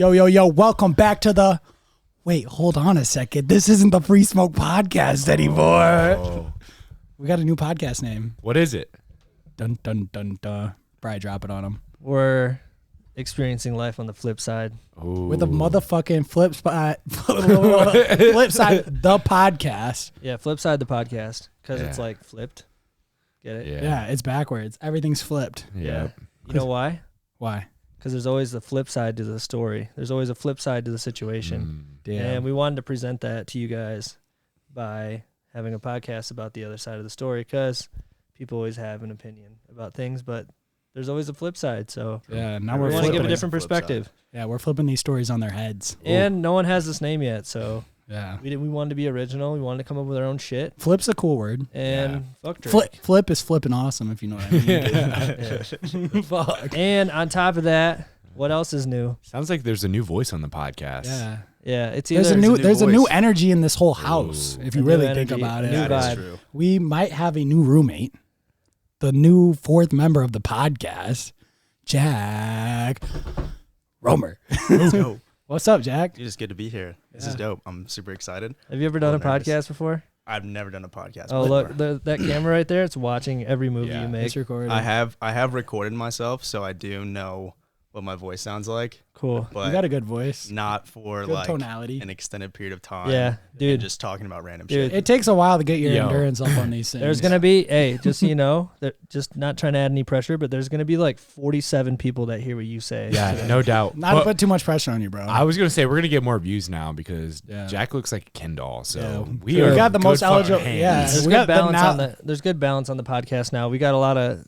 Yo, welcome back to the... Wait, hold on a second. This isn't the Free Smoke Podcast anymore. Oh. We got a new podcast name. What is it? Dun, dun, dun, dun. Probably drop it on them. We're experiencing life on the flip side. Ooh. With a motherfucking flip side, the podcast. Yeah, flip side the podcast because Yeah. it's like flipped. Get it? Yeah, it's backwards. Everything's flipped. Yeah. You know why? Why? Because there's always the flip side to the story. There's always a flip side to the situation. Damn. And we wanted to present that to you guys by having a podcast about the other side of the story because people always have an opinion about things, but there's always a flip side. So Yeah, now we we're want to give flipping a it. different perspective. Yeah, we're flipping these stories on their heads. And no one has this name yet, so Yeah. we wanted to be original. We wanted to come up with our own shit. Flip's a cool word. And fuck Drake. Flip is flipping awesome, if you know what I mean. Fuck. And on top of that, what else is new? Sounds like there's a new voice on the podcast. Yeah. Yeah, it's either There's a new voice. energy in this whole house, if you A really new think energy, about a it. new That vibe. is true. We might have a new roommate, the new fourth member of the podcast, Jack Romer. Let's go. What's up, Jack? It's just good to be here. This Yeah. is dope. I'm super excited. Have you ever done a Nervous. podcast before? I've never done a podcast Oh, before. look, that camera right there, it's watching every movie Yeah. you make. It's recorded. I have recorded myself, so I do know what my voice sounds like, Cool. but You got a good voice. not for Good like tonality. an extended period of time. Yeah, and dude. just talking about random Dude. shit. It takes a while to get your Yo. endurance up on these things. There's going to be, hey, just so you know, just not trying to add any pressure, but there's going to be like 47 people that hear what you say. Yeah, no doubt. not to But put too much pressure on you, bro. I was going to say, we're going to get more views now because Yeah. Jack looks like a Ken doll. So Yeah. we We are got the good most fucking eligible- hands. yeah. There's We got good the balance now- on there's good balance on the podcast now. We got a lot of,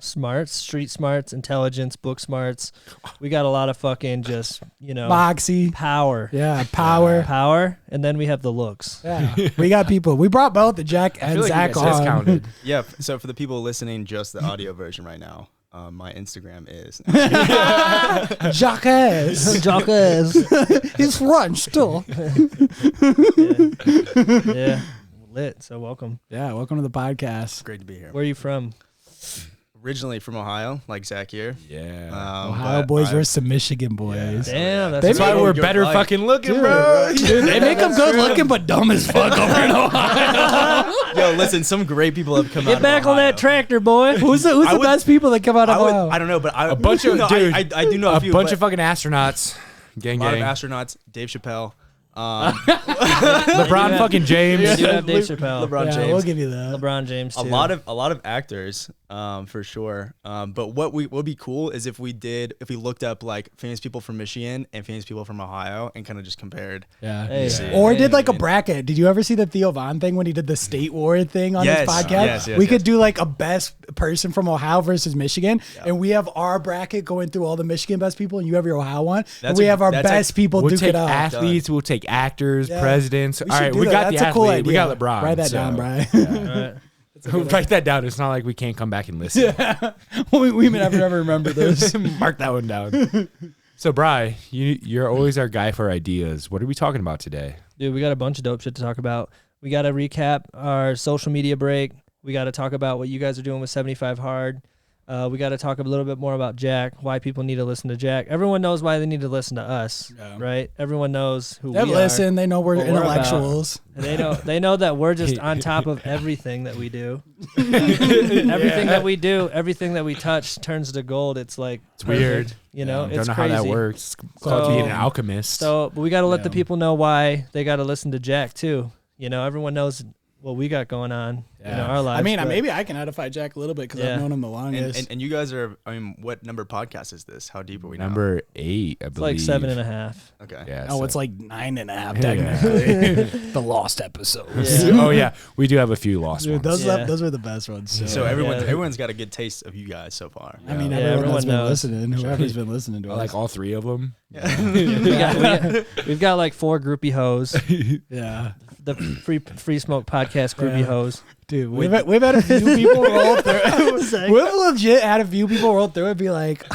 smarts, street smarts, intelligence, book smarts. We got a lot of fucking just, Moxie. power. Yeah, power. Power, and then we have the looks. Yeah, we got people. We brought both the Jack I and feel like Zach you guys on. discounted. Yeah. So for the people listening, just the audio version right now, my Instagram is Jacques. Jockers. He's French still. Yeah. Lit. So welcome. Yeah, welcome to the podcast. great to be here. Where are you from? Originally from Ohio, like Zach here. Yeah. Ohio but boys I- versus Michigan boys. Damn, that's They That's why make- we're You're better right. fucking looking, Dude, bro. Dude, they make them good looking, but dumb as fuck over in Ohio. Yo, listen, some great people have come out Get of back on that Ohio. tractor, boy. Who's the I would- best people that come out of Ohio? I don't know, but A bunch of no, dude, I do know a few. bunch but of fucking astronauts. Gang, a lot gang. of astronauts. Dave Chappelle. LeBron Yeah. fucking We James. do have Dave Chappelle. LeBron yeah, James. we'll give you that. LeBron James too. a lot of actors, for sure. But what would be cool is if we looked up like famous people from Michigan and famous people from Ohio and kind of just compared. Yeah. Hey, Yeah. Or hey, did like a man. bracket. Did you ever see the Theo Von thing when he did the state war thing on Yes, his podcast? yes, we yes. could do like a best person from Ohio versus Michigan, Yeah. and we have our bracket going through all the Michigan best people, and you have your Ohio one, and That's we a- have our that's best people We'll duke take it out. athletes. We'll take actors, Yeah. presidents. We All should right, do we that. got That's the a cool athlete. We got idea. LeBron. Write that so- down, Brian. All right. Write that down. It's not like we can't come back and listen. we never remember this. Mark that one down. So, Bri, you're always our guy for ideas. What are we talking about today? Dude, we got a bunch of dope shit to talk about. We got to recap our social media break. We got to talk about what you guys are doing with 75 Hard. We got to talk a little bit more about Jack, why people need to listen to Jack. Everyone knows why they need to listen to us, Yeah. right? Everyone knows who They we listen. They know we're What we're about. intellectuals. are. They know that we're just on top of everything that we do. Everything that we do, everything that we touch turns to gold. It's like It's weird. perfect, you know, Don't it's know crazy. how that works. It's called So- being an alchemist. So, but we got to let the Yeah. people know why they got to listen to Jack too. You know, everyone knows what we got going on in Yeah. our lives. I mean, but- maybe I can edify Jack a little bit because Yeah. I've known him the longest. And you guys are. I mean, what number podcast is this? How deep are we now? Number 8, I it's believe. like 7.5. Okay. Yeah. Oh, so- it's like 9.5 Yeah. technically. The lost episodes. Yeah. Oh yeah, we do have a few lost Dude, ones. those were the best ones. So Yeah. everyone's got a good taste of you guys so far. I mean, Yeah, everyone everyone that's been knows. listening, whoever's been listening to I us. like all 3 of them. We've got like 4 groupie hoes. Yeah. The free smoke podcast groupie Yeah. hoes. Dude, we've had a few people roll through. We've legit had a few people roll through and be like,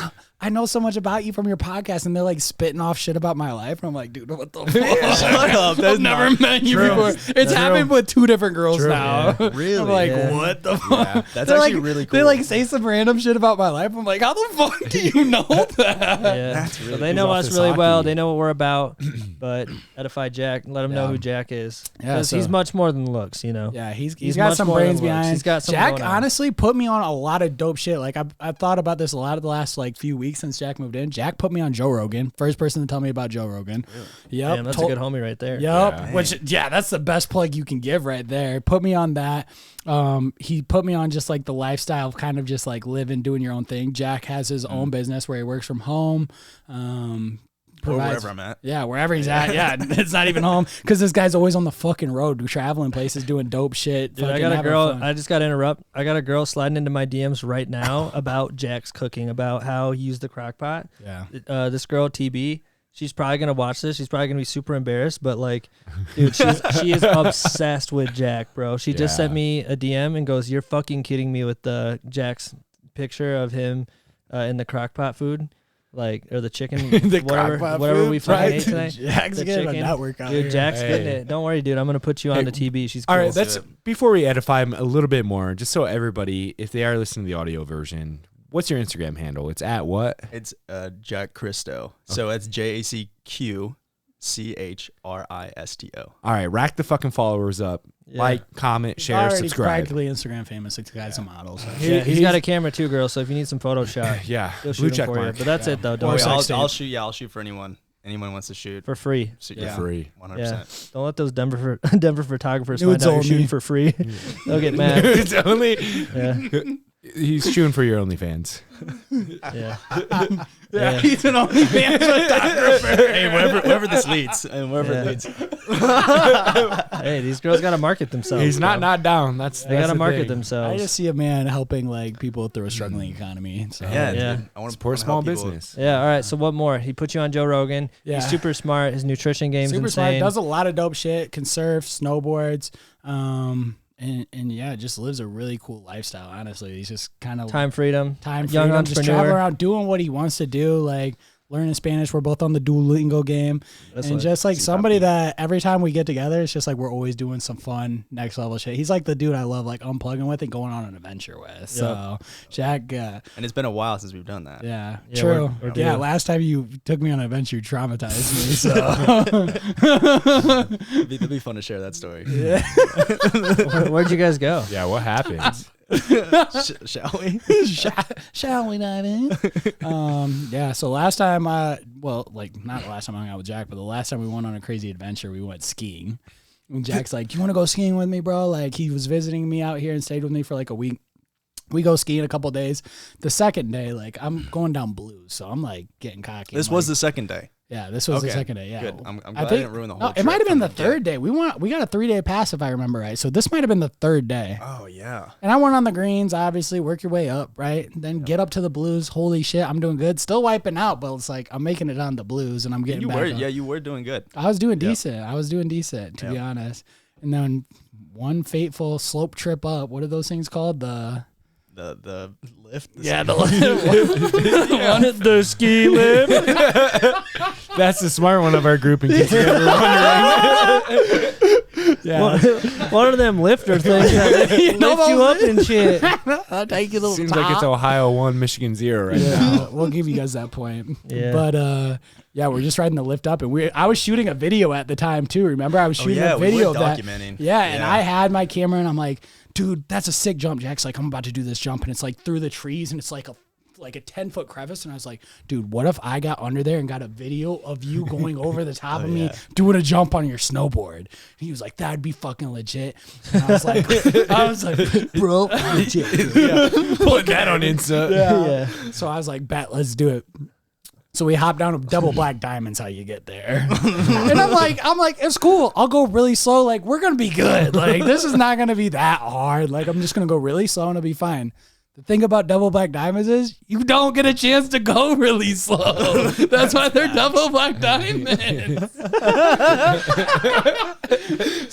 I know so much about you from your podcast, and they're like spitting off shit about my life, and I'm like, dude, what the fuck? Shut up. That's I've never met you true. before. It's happened with 2 different girls True. now. Yeah. Really? I'm like, Yeah. what the fuck? Yeah. That's They're actually like, really cool. They like say some random shit about my life. I'm like, how the fuck do you know that? Yeah. That's So really they know cool. us Off really this well. hockey. They know what we're about. But edify Jack. Let them know Yeah. who Jack is. Yeah, Because he's so- much more than looks. You know. Yeah, he's He's got much some more than brains looks. behind. He's got some Jack going on. honestly put me on a lot of dope shit. Like I've thought about this a lot of the last like few weeks since Jack moved in. Jack put me on Joe Rogan. First person to tell me about Joe Rogan. Yep. Damn, that's Told- a good homie right there. Yep. Yeah. Which that's the best plug you can give right there. Put me on that. He put me on just like the lifestyle of kind of just like living, doing your own thing. Jack has his own business where he works from home. Or provides- wherever I'm at. Yeah, wherever he's at. Yeah, it's not even home because this guy's always on the fucking road, traveling places, doing dope shit. Dude, I fucking got a having girl. fun. I just got to interrupt. I got a girl sliding into my DMs right now about Jack's cooking, about how he used the crock pot. Yeah. This girl, TB, she's probably going to watch this. She's probably going to be super embarrassed, but like, dude, she is obsessed with Jack, bro. She just Yeah. sent me a DM and goes, "You're fucking kidding me with the Jack's picture of him in the crock pot food." Like, or the chicken, The whatever, crock-pot whatever food, we fucking right? ate today. Jack's The getting a chicken. network out Dude, here. Jack's getting Hey. it. Don't worry, dude. I'm gonna put you on Hey, the TB. She's cool. All right, that's before we edify him a little bit more, just so everybody, if they are listening to the audio version, what's your Instagram handle? It's at what? It's Jack Christo. So it's JACQCHRISTO. All right, rack the fucking followers up. Yeah. Like, comment, share, Already subscribe. practically Instagram famous. The guy's a model. So. Yeah, he's got a camera too, girl. So if you need some Photoshop, Yeah, he'll blue shoot check him for you. mark. But that's it though. Don't Or worry. sex I'll tape. shoot. Yeah, I'll shoot for anyone. Anyone wants to shoot. For free. So, Yeah. Free. 100%. Don't let those Denver photographers Nudes find out you're only. shooting for free. They'll get mad. It's only Yeah, he's shooting for your OnlyFans. yeah. Yeah, Yeah. he's an OnlyFans photographer. Hey, wherever this leads, and wherever Yeah. it leads. Hey, these girls gotta market themselves. He's bro. not down. That's They gotta the market thing. themselves. I just see a man helping like people through a struggling economy. So Yeah, Yeah. dude. I want to Support small business. Yeah. All right. So what more? He put you on Joe Rogan. Yeah. He's super smart. His nutrition game's super smart. insane. Does a lot of dope shit. Can surf, snowboards, and yeah, just lives a really cool lifestyle. Honestly, he's just kind of Time freedom. time young freedom, just travel entrepreneur. around doing what he wants to do, like learning Spanish. We're both on the Duolingo game, That's and what- just like super somebody happy. that every time we get together, it's just like we're always doing some fun next level shit. He's like the dude I love, like unplugging with and going on an adventure with. So Jack, And it's been a while since we've done that. yeah, Yeah, true. we're Yeah, due. last time you took me on an adventure, you traumatized me. So It'd be fun to share that story. Where'd you guys go? Yeah, what happened? Shall we? shall we dive in? Yeah. So last time, well, like not the last time I hung out with Jack, but the last time we went on a crazy adventure, we went skiing. And Jack's like, "Do you want to go skiing with me, bro?" Like he was visiting me out here and stayed with me for like a week. We go skiing a couple days. The second day, like I'm going down blues, so I'm like getting cocky. This I'm was like, the second day. yeah, this was the Okay, second day. Yeah, good. I'm glad I think- didn't ruin the whole No, it trip might have been from the the third day. We got a 3-day pass if I remember right. So this might have been the third day. Oh yeah. And I went on the greens, obviously, work your way up, right? Then get up to the blues. Holy shit, I'm doing good. Still wiping out, but it's like I'm making it on the blues and I'm getting You back were, up. yeah, you were doing good. I was doing decent. I was doing decent, to be Yep. honest. And then one fateful slope trip up. What are those things called? The The lift. The The ski lift. That's the smart one of our group in case you ever wondering. One of them lifter things that lift know you those- up and shit. I'll take you a little Seems like it's top. Ohio 1, Michigan 0 right now. Yeah, we'll give you guys that point. Yeah. But yeah, we're just riding the lift up, and I was shooting a video at the time too. Remember, I was shooting yeah, a we were video of that. documenting. Yeah, and Yeah. I had my camera, and I'm like, dude, that's a sick jump. Jack's like, I'm about to do this jump, and it's like through the trees, and it's like a 10-foot crevice, and I was like, dude, what if I got under there and got a video of you going over the top of me yeah. doing a jump on your snowboard? And he was like, that'd be fucking legit. And I was like, bro, legit. Put that on Insta. Yeah. So I was like, bet, let's do it. So we hop down a double black diamond's how you get there. And I'm like, it's cool. I'll go really slow. Like, we're going to be good. Like, this is not going to be that hard. Like, I'm just going to go really slow and it'll be fine. The thing about double black diamonds is you don't get a chance to go really slow. That's why they're double black diamonds.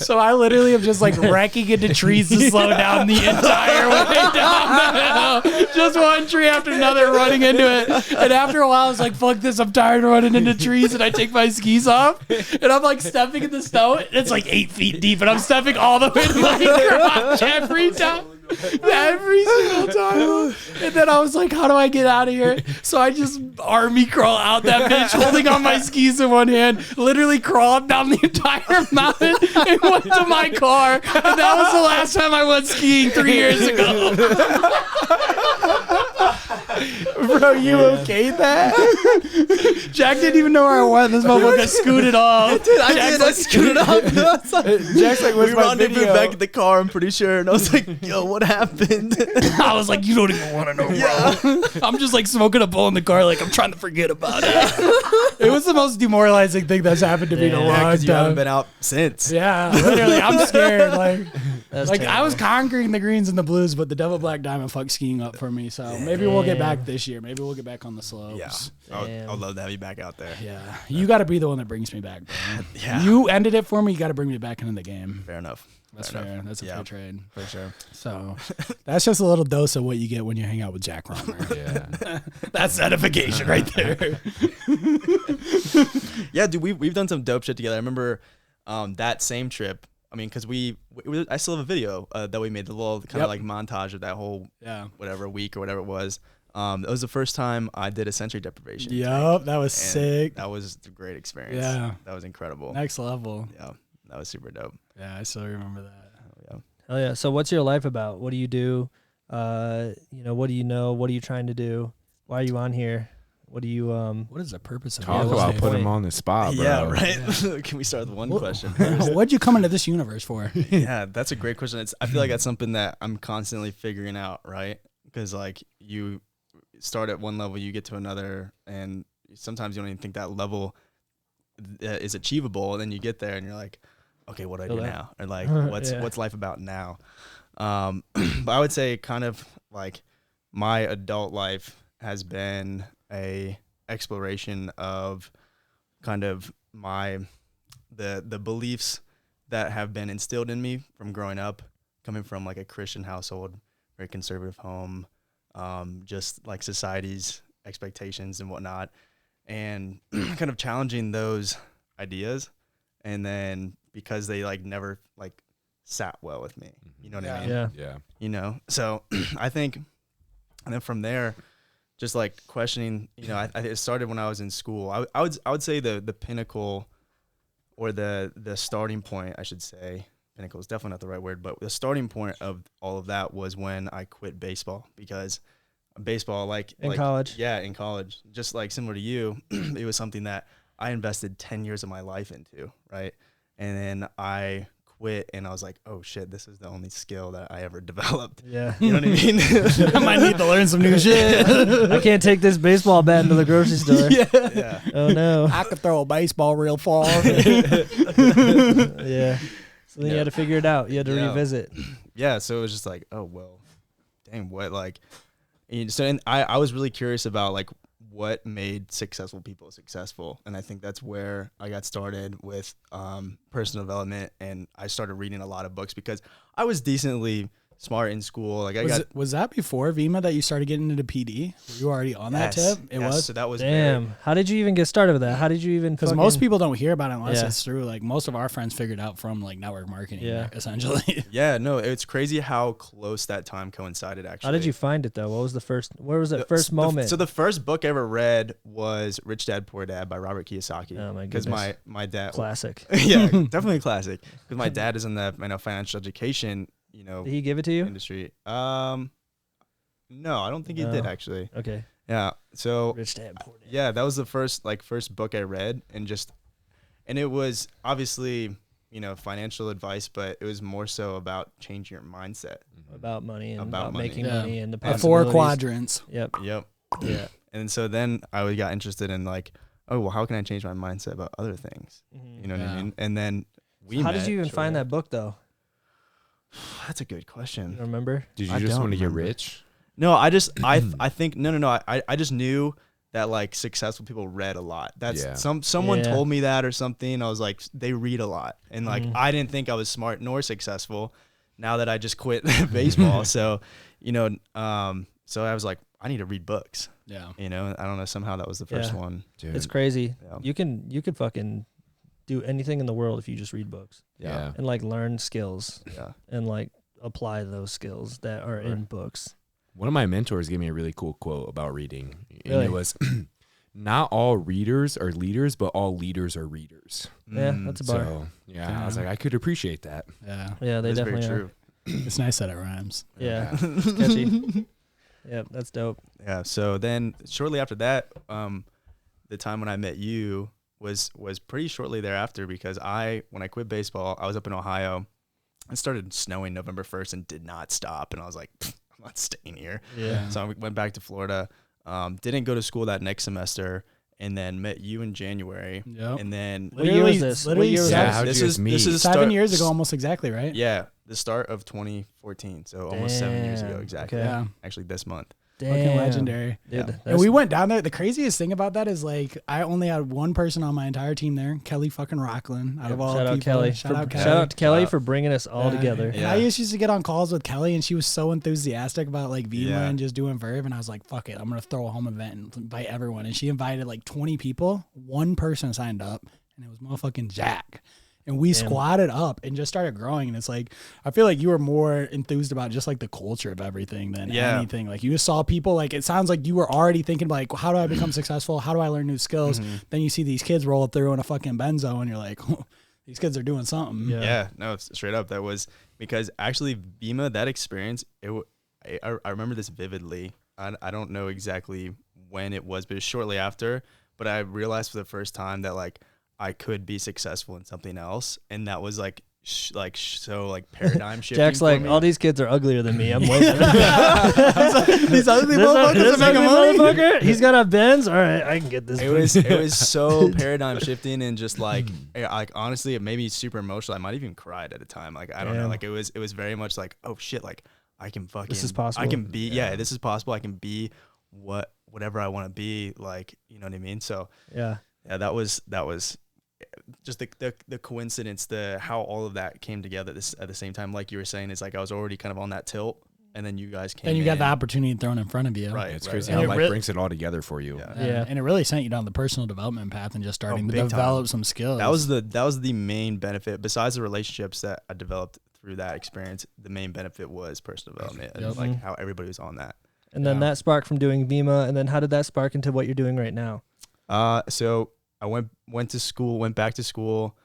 So I literally am just like wrecking into trees to slow down the entire way down the hill. Just one tree after another running into it. And after a while, I was like, fuck this. I'm tired of running into trees. And I take my skis off and I'm like stepping in the snow. It's like 8 feet deep and I'm stepping all the way to my garage every time. Every single time. And then I was like, how do I get out of here? So I just army crawl out that bitch holding on my skis in one hand, literally crawled down the entire mountain and went to my car. And that was the last time I went skiing 3 years ago. Bro, you okayed that? Jack didn't even know where I went. This motherfucker scooted off. Dude, I scooted off. Jack's like, where's We my rendezvoused video? back at the car, I'm pretty sure. And I was like, yo, what happened? I was like, you don't even want to know, bro. I'm just like smoking a bowl in the car, like I'm trying to forget about it. It was the most demoralizing thing that's happened to me in a Yeah, long Because you haven't time. been out since. Yeah, literally, I'm scared. That's Like I was terrible. conquering the greens and the blues, but the double black diamond fucked skiing up for me. So maybe we'll get back this year. Maybe we'll get back on the slopes. Yeah. Damn. I'd love to have you back out there. Yeah, you got to be the one that brings me back, bro. Yeah. You ended it for me. You got to bring me back into the game. Fair enough. That's Fair fair. enough. That's a Yeah. fair trade for sure. So that's just a little dose of what you get when you hang out with Jack Romer. Yeah. That's edification right there. Yeah, dude, we've done some dope shit together. I remember that same trip. I mean, because I still have a video that we made, the little kind of like montage of that whole Yeah. whatever week or whatever it was. That was the first time I did a sensory deprivation. Yup, that was And sick. That was a great experience. Yeah. That was incredible. Next level. Yeah, that was super dope. Yeah, I still remember that. Yeah. Oh yeah. So what's your life about? What do you do? What do you know? What are you trying to do? Why are you on here? What do you What is the purpose of Talk what's about the putting point? him on the spot, bro. Yeah, right. Can we start with one question? What'd you come into this universe for? Yeah, that's a great question. I feel like that's something that I'm constantly figuring out, right? Because like you start at one level, you get to another, and sometimes you don't even think that level is achievable. And then you get there, and you're like, okay, what do I do now? Or like, what's life about now? But I would say kind of like my adult life has been a exploration of kind of the beliefs that have been instilled in me from growing up, coming from like a Christian household, very conservative home, just like society's expectations and whatnot, and kind of challenging those ideas. And then because they like never like sat well with me, you know what I mean? Yeah. Yeah. You know, so I think, and then from there, just like questioning, you know, it started when I was in school. I would say the pinnacle, or the starting point, I should say. Pinnacle is definitely not the right word, but the starting point of all of that was when I quit baseball, because baseball, In college? Yeah, in college. Just like similar to you, it was something that I invested 10 years of my life into, right? And then I quit, and I was like, oh shit, this is the only skill that I ever developed. Yeah. You know what I mean? I might need to learn some new shit. I can't take this baseball bat into the grocery store. Yeah. Oh no. I could throw a baseball real far. Yeah. So then you Yeah. had to figure it out. You had to Yeah. revisit. Yeah, so it was just like, oh well, dang, what like, and I was really curious about like what made successful people successful, and I think that's where I got started with personal development, and I started reading a lot of books because I was decently smart in school. Like Was that before Vima that you started getting into PD? Were you already on that Yes, tip? It yes, was? so that was Damn. How did you even get started with that? How did you even? Because most fucking- people don't hear about it unless Yeah. it's through. Like most of our friends figured out from like network marketing, Yeah. essentially. Yeah, no, it's crazy how close that time coincided. Actually, How did you find it though? What was the first? Where was that The- first moment? So the first book I ever read was Rich Dad Poor Dad by Robert Kiyosaki. Oh, my Because goodness. my dad, Classic. yeah, definitely a classic. Because my dad is in the financial education Did he give it to you? industry. No, I don't think he did No. actually. Okay. Yeah. So Rich Dad, Poor Dad. yeah, that was the first book I read, and it was obviously financial advice, but it was more so about changing your mindset. About money and About about money. making Yeah. money and the The four possibilities. quadrants. Yep. Yep. Yeah. And so then I got interested in like, oh well, how can I change my mindset about other things? You know what I Yeah. mean? And then How did you even find that book though? That's a good You question. remember? Did you I just don't want to get remember. rich? No, I think no. I just knew that like successful people read a lot. That's Yeah. someone Yeah. told me that or something. I was like, they read a lot, and like I didn't think I was smart nor successful. Now that I just quit baseball, so so I was like, I need to read books. Yeah. I don't know. Somehow that was the first Yeah. one. Dude. It's crazy. Yeah. You could fucking do anything in the world if you just read books Yeah. and like learn skills Yeah. and like apply those skills that are in books. One of my mentors gave me a really cool quote about reading. And Really? it was, not all readers are leaders, but all leaders are readers. Yeah, that's a bar. So, yeah, I was like, I could appreciate that. Yeah. Yeah, they That's very definitely are. true. It's nice that it rhymes. Yeah, it's catchy. Yep, that's dope. Yeah. So then shortly after that, the time when I met you was pretty shortly thereafter, because when I quit baseball, I was up in Ohio. It started snowing November 1st and did not stop. And I was like, I'm not staying here. Yeah. So I went back to Florida, didn't go to school that next semester, and then met you in January. Yep. And then What year was this? Literally What year was Yeah, this? how'd you this guys is meet? this is the 7 start- years ago, almost exactly, right? Yeah, the start of 2014. So almost 7 years ago Damn, exactly. okay. Yeah. Actually, this month. Fucking Damn. legendary. Dude, Yeah. that's- And we went down there. The craziest thing about that is like I only had one person on my entire team there, Kelly fucking Rockland. Out of all Shout out people. Kelly. Shout out Kelly. Shout out to Kelly Wow. for bringing us all together. And Yeah. I used to get on calls with Kelly, and she was so enthusiastic about like Vima Yeah. and just doing Verve. And I was like, "Fuck it, I'm gonna throw a home event and invite everyone." And she invited like 20 people. One person signed up, and it was motherfucking Jack. And we squatted up and just started growing. And it's like, I feel like you were more enthused about just like the culture of everything than Yeah. anything. Like you just saw people, like it sounds like you were already thinking like, how do I become successful? How do I learn new skills? Then you see these kids roll through in a fucking Benzo and you're like, these kids are doing something. Yeah, no, it's straight up. That was because actually Vima, that experience, I remember this vividly. I don't know exactly when it was, but it was shortly after. But I realized for the first time that like I could be successful in something else, and that was like so paradigm shifting. Jack's for like, me. all these kids are uglier than me. I'm waiting. These ugly This motherfuckers are ugly making money. motherfucker, he's got a Benz. All right, I can get this. It was so paradigm shifting, and just like honestly, it made me super emotional. I might even cried at a time. Like I don't know. Damn. Like it was very much like, oh shit, like I can fucking This is possible. I can be this is possible. I can be whatever I want to be. Like you know what I mean. So Yeah. yeah, that was just the coincidence, how all of that came together at the same time. Like you were saying, it's like I was already kind of on that tilt, and then you guys came. Then you got in. the opportunity thrown in front of you. Right. It's crazy And how it life really- brings it all together for you. Yeah. Yeah. And it really sent you down the personal development path and just starting to big time. develop some skills. That was the main benefit. Besides the relationships that I developed through that experience, the main benefit was personal development and Yep. like how everybody was on that. And then Yeah. that sparked from doing Vima, and then how did that spark into what you're doing right now? So I went back to school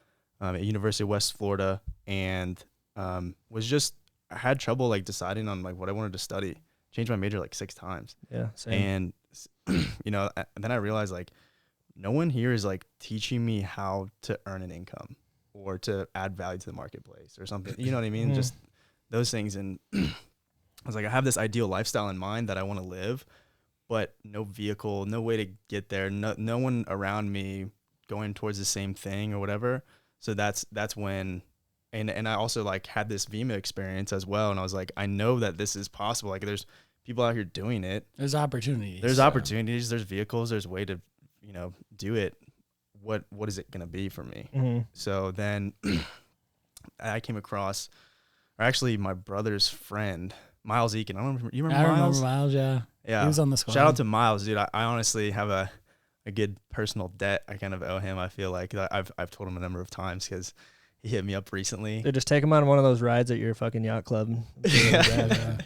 at University of West Florida, and I had trouble like deciding on like what I wanted to study. Changed my major like 6 times. Yeah. Same. And and then I realized like no one here is like teaching me how to earn an income or to add value to the marketplace or something. You know what I mean? Mhm. Just those things. And I was like, I have this ideal lifestyle in mind that I want to live, but no vehicle, no way to get there. No one around me going towards the same thing or whatever. So that's when, and I also like had this Vima experience as well. And I was like, I know that this is possible. Like there's people out here doing it. There's opportunities. There's opportunities, there's vehicles, there's way to, do it. What is it going to be for me? Mhm. So then I came across, or actually my brother's friend, Miles Eakin. I don't remember. You remember I Miles? remember Miles, yeah. Yeah. He was on the squad. Shout out to Miles, dude. I honestly have a good personal debt I kind of owe him. I feel like I've told him a number of times because he hit me up recently. Dude, just take him on one of those rides at your fucking yacht club. Yeah.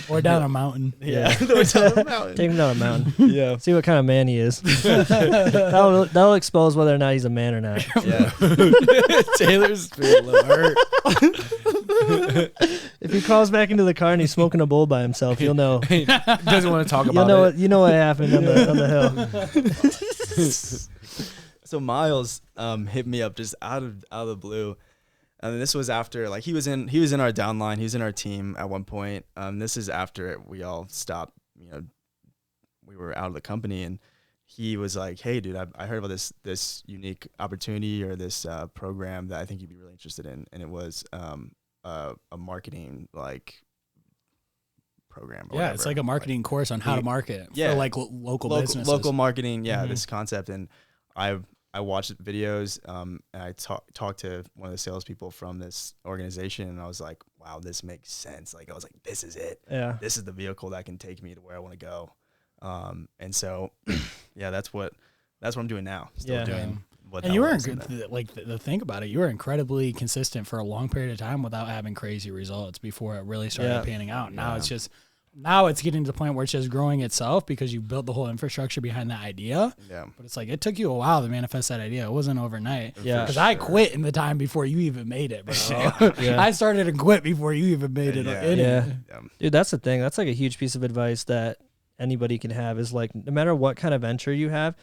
Or down a mountain. Yeah. We're talking about it. Take him down a mountain. Yeah. See what kind of man he is. that'll expose whether or not he's a man or not. Yeah. Taylor's feeling a little hurt. If he crawls back into the car and he's smoking a bowl by himself, you'll know. He doesn't want to talk You'll about know it. you know what happened on the hill. So Miles hit me up just out of the blue. And this was after like he was in our downline, he was in our team at one point. This is after we all stopped, we were out of the company, and he was like, "Hey dude, I heard about this unique opportunity or this program that I think you'd be really interested in." And it was a marketing like program. Or Yeah, whatever. it's like a marketing course on how to market Yeah. for like local businesses. Local marketing. Yeah, Mhm. this concept. And I watched videos and I talked to one of the salespeople from this organization, and I was like, wow, this makes sense. Like I was like, this is it. Yeah. This is the vehicle that can take me to where I want to go. And so, yeah, that's what I'm doing now. Still Yeah. doing what And that you were was, and then- like the thing about it, you were incredibly consistent for a long period of time without having crazy results before it really started Yeah. panning out. Now it's getting to the point where it's just growing itself because you built the whole infrastructure behind that idea. yeah. But it's like it took you a while to manifest that idea. It wasn't overnight. Yeah. Because I quit in the time before you even made it, bro. Yeah. I started and quit before you even made it. Yeah. in Yeah. it. Dude, that's the thing. That's like a huge piece of advice that anybody can have is like, no matter what kind of venture you have,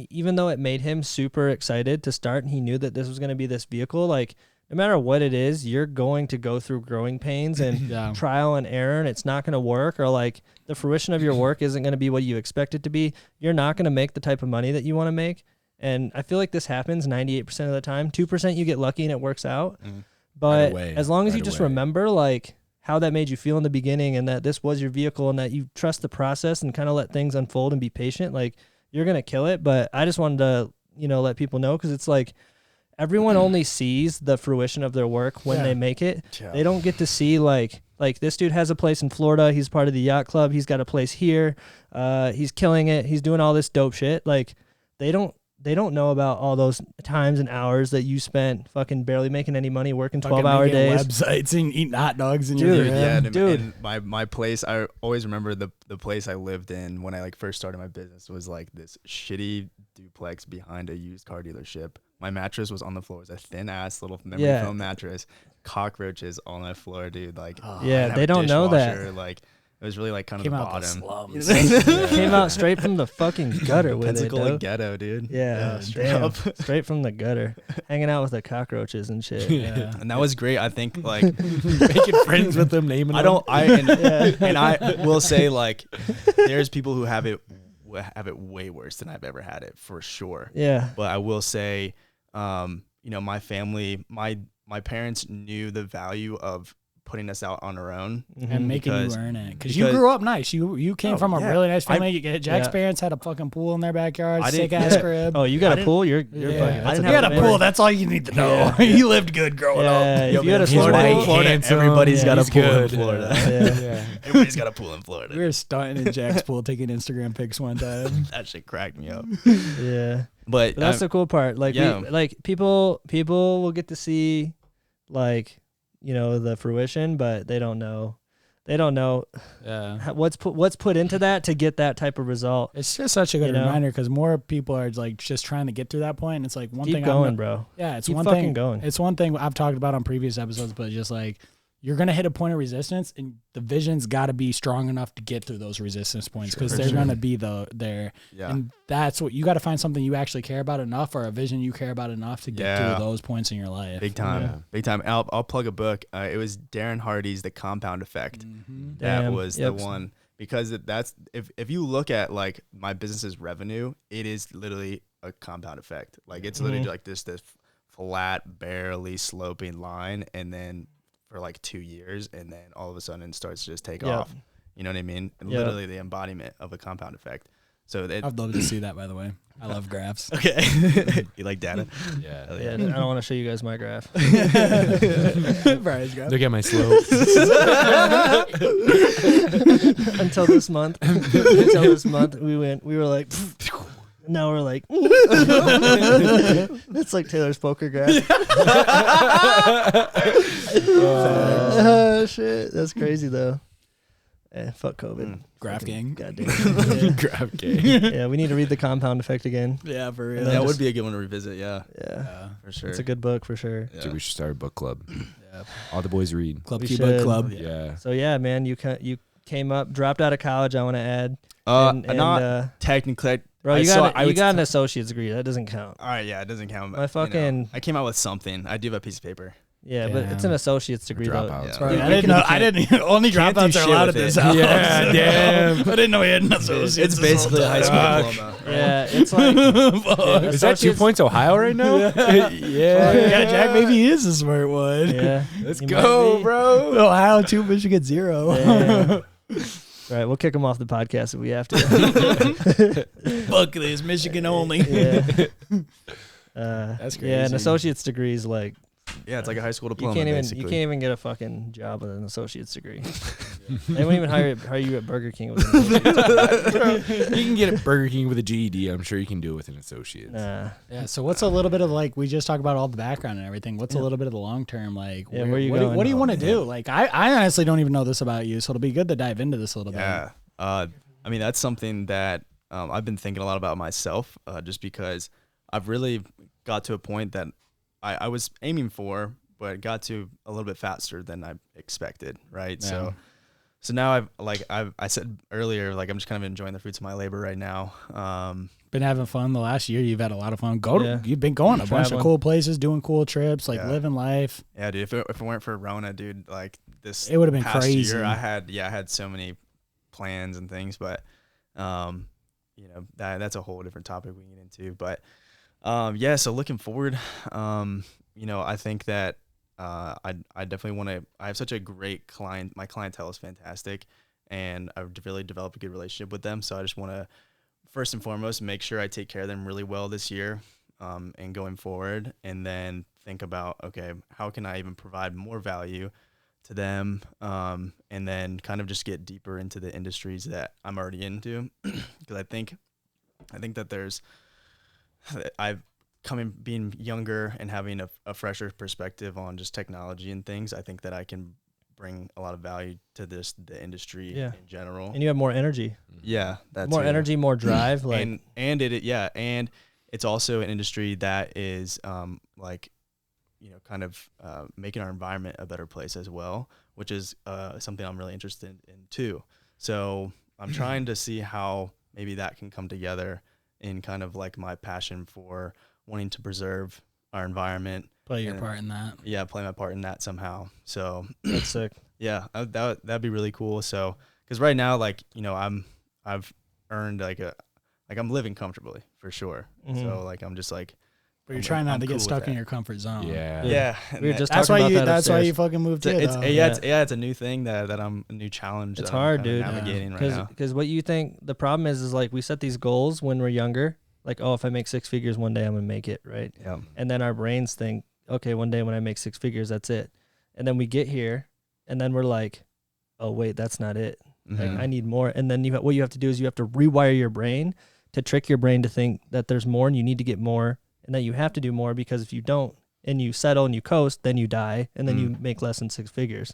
even though it made him super excited to start and he knew that this was going to be this vehicle, like no matter what it is, you're going to go through growing pains and Yeah. trial and error, and it's not going to work, or like the fruition of your work isn't going to be what you expect it to be. You're not going to make the type of money that you want to make. And I feel like this happens 98% of the time. 2% you get lucky and it works out. Mhm. But away. as long as you Right just away. remember like how that made you feel in the beginning and that this was your vehicle and that you trust the process and kind of let things unfold and be patient, like you're going to kill it. But I just wanted to, let people know, because it's like everyone only sees the fruition of their work when Yeah. they make it. Yeah. They don't get to see like this dude has a place in Florida. He's part of the yacht club. He's got a place here. He's killing it. He's doing all this dope shit. Like they don't know about all those times and hours that you spent fucking barely making any money, working Fucking 12-hour making days. websites and eating hot dogs and Dude, your Yeah, dude. and my place, I always remember the place I lived in when I like first started my business was like this shitty duplex behind a used car dealership. My mattress was on the floor. It was a thin ass little memory Yeah. foam mattress. Cockroaches on my floor, dude. Like Yeah, I didn't have they a don't know that. dishwasher, Like it was really like kind of Came the out the bottom. slums. Came out straight from the fucking gutter with it, Pensacola dog. ghetto, dude. Yeah, straight damn. up. Straight from the gutter. Hanging out with the cockroaches and shit. Yeah. And that was great. I think like Making friends with them, naming I them. don't I and I will say like there's people who have it way worse than I've ever had it for sure. Yeah. But I will say, my family, my parents knew the value of putting us out on our own. And making Because- you earn it because you because- grew up nice. You came Oh, from a yeah. really nice family. Jack's Yeah. parents had a fucking pool in their backyard, I sick didn't- ass yeah. crib. Oh, you got I a didn't- pool? You're Yeah. fucking. I That's didn't You had have a a pool. That's all you need to know. Yeah. You lived good growing up. Yeah, if you had a Florida, Florida, white, Florida, handsome, everybody's got a he's pool in good. Florida. Yeah. Everybody's got a pool in Florida. We were stunting in Jack's pool, taking Instagram pics one time. That shit cracked me up. Yeah. But, But that's the cool part. Like, yeah. people will get to see, like, the fruition, but they don't know. They don't know Yeah. what's put into that to get that type of result. It's just such a good You know? reminder because more people are like just trying to get through that point. And it's like one Keep thing. going, bro. Yeah, it's Keep one fucking thing. going. It's one thing I've talked about on previous episodes, but just like you're gonna hit a point of resistance, and the vision's got to be strong enough to get through those resistance points because they're gonna be there. Yeah. And that's what you got to find something you actually care about enough, or a vision you care about enough to get Yeah. through those points in your life. Big time. Yeah. Big time. I'll plug a book. It was Darren Hardy's The Compound Effect. Mhm. That Damn. was Yep. the one, because that's if you look at like my business's revenue, it is literally a compound effect. Like it's literally like this flat, barely sloping line, and then for like 2 years, and then all of a sudden it starts to just take Yep. off. You know what I mean? And Yep. literally the embodiment of a compound effect. So that I'd love to see that. By the way, I love graphs. okay. You like data? Yeah. Hell Yeah, I don't want to show you guys my graph. Brian's graph. Look at my slopes. Until this month, we were like, now we're like, it's like Taylor's poker graph. Shit, that's crazy though. Fuck COVID. Graph gang. Goddamn. Grab game. Yeah, we need to read The Compound Effect again. Yeah, for real. And then That just- would be a good one to revisit. Yeah, Yeah, for sure. it's a good book for sure. Yeah. Dude, we should start a book club. Yeah. All the boys read. Club We Key Book should. Club. Yeah. So yeah, man, you came up, dropped out of college. I want to add, Not technically. bro, I you saw- got I you would got an associate's degree. That doesn't count. All right, yeah, it doesn't count. My fucking- I came out with something. I do have a piece of paper. Yeah, but it's an Damn. associate's degree though. Dropouts. Yeah. Sorry, You I can- didn't know. you I didn't. Only Can't do dropouts are shit allowed at with this it. house. Yeah, damn. I didn't know he had an associate's. It's this basically a whole high school time. diploma. Yeah, it's like Fuck. Is that 2 points Ohio right now? Yeah, Jack. Maybe he is a smart one. yeah. Let's You go, might be. bro. Ohio 2, Michigan 0. Yeah. All right, we'll kick him off the podcast if we have to. Fuck this, Michigan only. Yeah. That's crazy. Yeah, an associate's degree is like Yeah, it's like a high school diploma. you basically. can't even get a fucking job with an associate's degree. They won't even hire you at Burger King with an associate's degree. You can get a Burger King with a GED. I'm sure you can do it with an associate. Nah. Yeah. So what's a little bit of like we just talked about all the background and everything. What's a Yeah. little bit of the long term like? Yeah, where you what, do, going? what do you want to do? Like I honestly don't even know this about you, so it'll be good to dive into this a little Yeah. I mean, that's something that I've been thinking a lot about myself, just because I've really got to a point that I was aiming for, but got to a little bit faster than I expected, right? Yeah. So now I said earlier, like I'm just kind of enjoying the fruits of my labor right now. bit. Been having fun the last year. You've had a lot of fun. Yeah. You've been going a bunch of Traveling. cool places, doing cool trips, like Yeah. living life. Yeah, dude. If it weren't for Rona, dude, like this, It would've been past crazy. Year, I had so many plans and things, but you know that's a whole different topic we can get into. But yeah, so looking forward, you know, I think that I definitely want to. I have such a great client. My clientele is fantastic, and I've really developed a good relationship with them. So I just want to first and foremost make sure I take care of them really well this year, and going forward, and then think about, okay, how can I even provide more value to them, and then kind of just get deeper into the industries that I'm already into, because I think that being younger and having a fresher perspective on just technology and things, I think that I can bring a lot of value to the industry Yeah. in general. And you have more energy. Yeah, that's More energy, more drive. Like and it's also an industry that is like, you know, kind of making our environment a better place as well, which is something I'm really interested in too. So I'm trying to see how maybe that can come together in kind of like my passion for wanting to preserve our environment. Play your Yeah. part in that. Yeah, play my part in that somehow. So that's sick. yeah, that'd be really cool. So, because right now, like, you know, I've earned I'm living comfortably for sure. Mhm. So like I'm just like, But you're I'm- trying not I'm to cool get with stuck in that. your comfort zone. Yeah. Yeah. and We were that- just That's talking why about you. that That's why upstairs. you fucking moved here. it's though. it's a new thing that I'm a new challenge. It's that I'm hard, kinda dude. Navigating right now. Because what you think the problem is like we set these goals when we're younger. Like, oh, if I make 6 figures one day, I'm gonna make it, right? Yeah. And then our brains think, okay, one day when I make 6 figures, that's it. And then we get here, and then we're like, oh wait, that's not it. Like Mhm. I need more. And then what you have to do is you have to rewire your brain to trick your brain to think that there's more and you need to get more and that you have to do more, because if you don't and you settle and you coast, then you die and then you make less than 6 figures.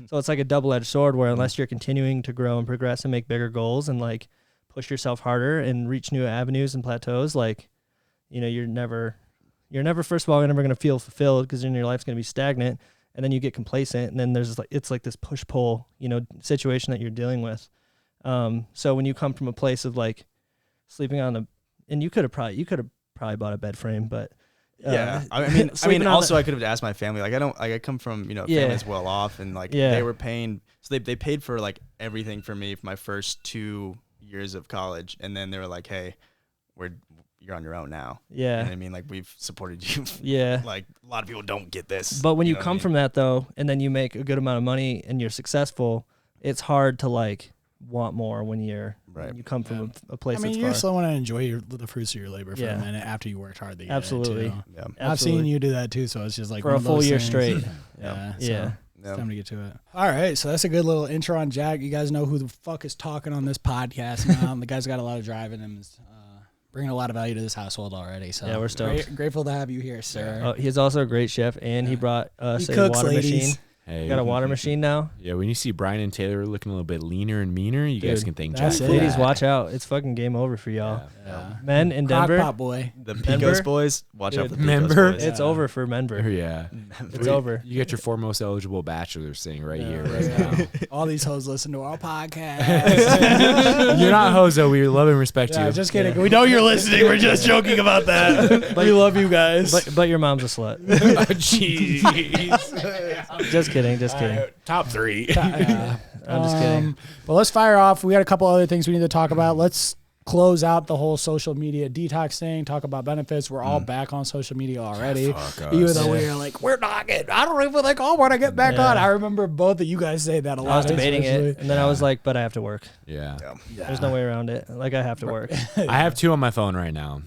So it's like a double-edged sword where unless you're continuing to grow and progress and make bigger goals and like push yourself harder and reach new avenues and plateaus, like, you know, you're never first of all, you're never going to feel fulfilled because then your life's going to be stagnant, and then you get complacent, and then there's it's like this push-pull, you know, situation that you're dealing with. So when you come from a place of like sleeping on and you could have probably bought a bed frame, but Yeah, I mean, sleeping on also I could have asked my family. Like, I come from, you know, Yeah. families well off, and like Yeah. they were paying, so they paid for like everything for me for my first 2 years of college, and then they were like, hey, you're on your own now. You know yeah, what I mean? Like, we've supported you. yeah. Like, a lot of people don't get this. But when you know what I come mean? from that though, and then you make a good amount of money and you're successful, it's hard to like want more when Right. when you come from a place I mean, you that's still want to enjoy the fruits of your labor for Yeah. a minute after you worked hard to get Absolutely. it, too. Yeah. I've seen you do that too, so it's just like for one a of full those year things. straight. Yeah, Yeah. so Yeah. it's time to get to it. All right, so that's a good little intro on Jack. You guys know who the fuck is talking on this podcast now. The guy's got a lot of drive in him. Is bringing a lot of value to this household already. So Yeah, we're stoked. Grateful to have you here, sir. He's also a great chef, and he brought us He a cooks, water ladies. machine. Hey, Got a water machine now. Yeah, when you see Brian and Taylor looking a little bit leaner and meaner, you guys Dude, can thank that's Jack. it. for Ladies, that. watch out! It's fucking game over for y'all. Yeah. Men in Crock Denver, pot boy. The Denver? Pecos boys, watch out for the Dude, Pecos Member? boys. it's Yeah. over for Menver. Yeah. It's over. You got your foremost eligible bachelors thing right here, Yeah. right now. All these hoes listen to our podcast. You're not Hozo. We love and respect Yeah, you. just kidding. We know you're listening. We're just joking about that. We love you guys. But your mom's a slut. Jeez. Just kidding. Just kidding. Top 3. Yeah. I'm just kidding. But let's fire off. We got a couple other things we need to talk about. Let's close out the whole social media detox thing, talk about benefits. We're all back on social media already. Fuck Even us. though we're like, we're not getting, I don't even like, I want to get back on. I remember both of you guys say that a lot. I was debating especially. it, and then I was like, but I have to work. Yeah. Yeah. There's no way around it. Like, I have to work. I have 2 on my phone right now.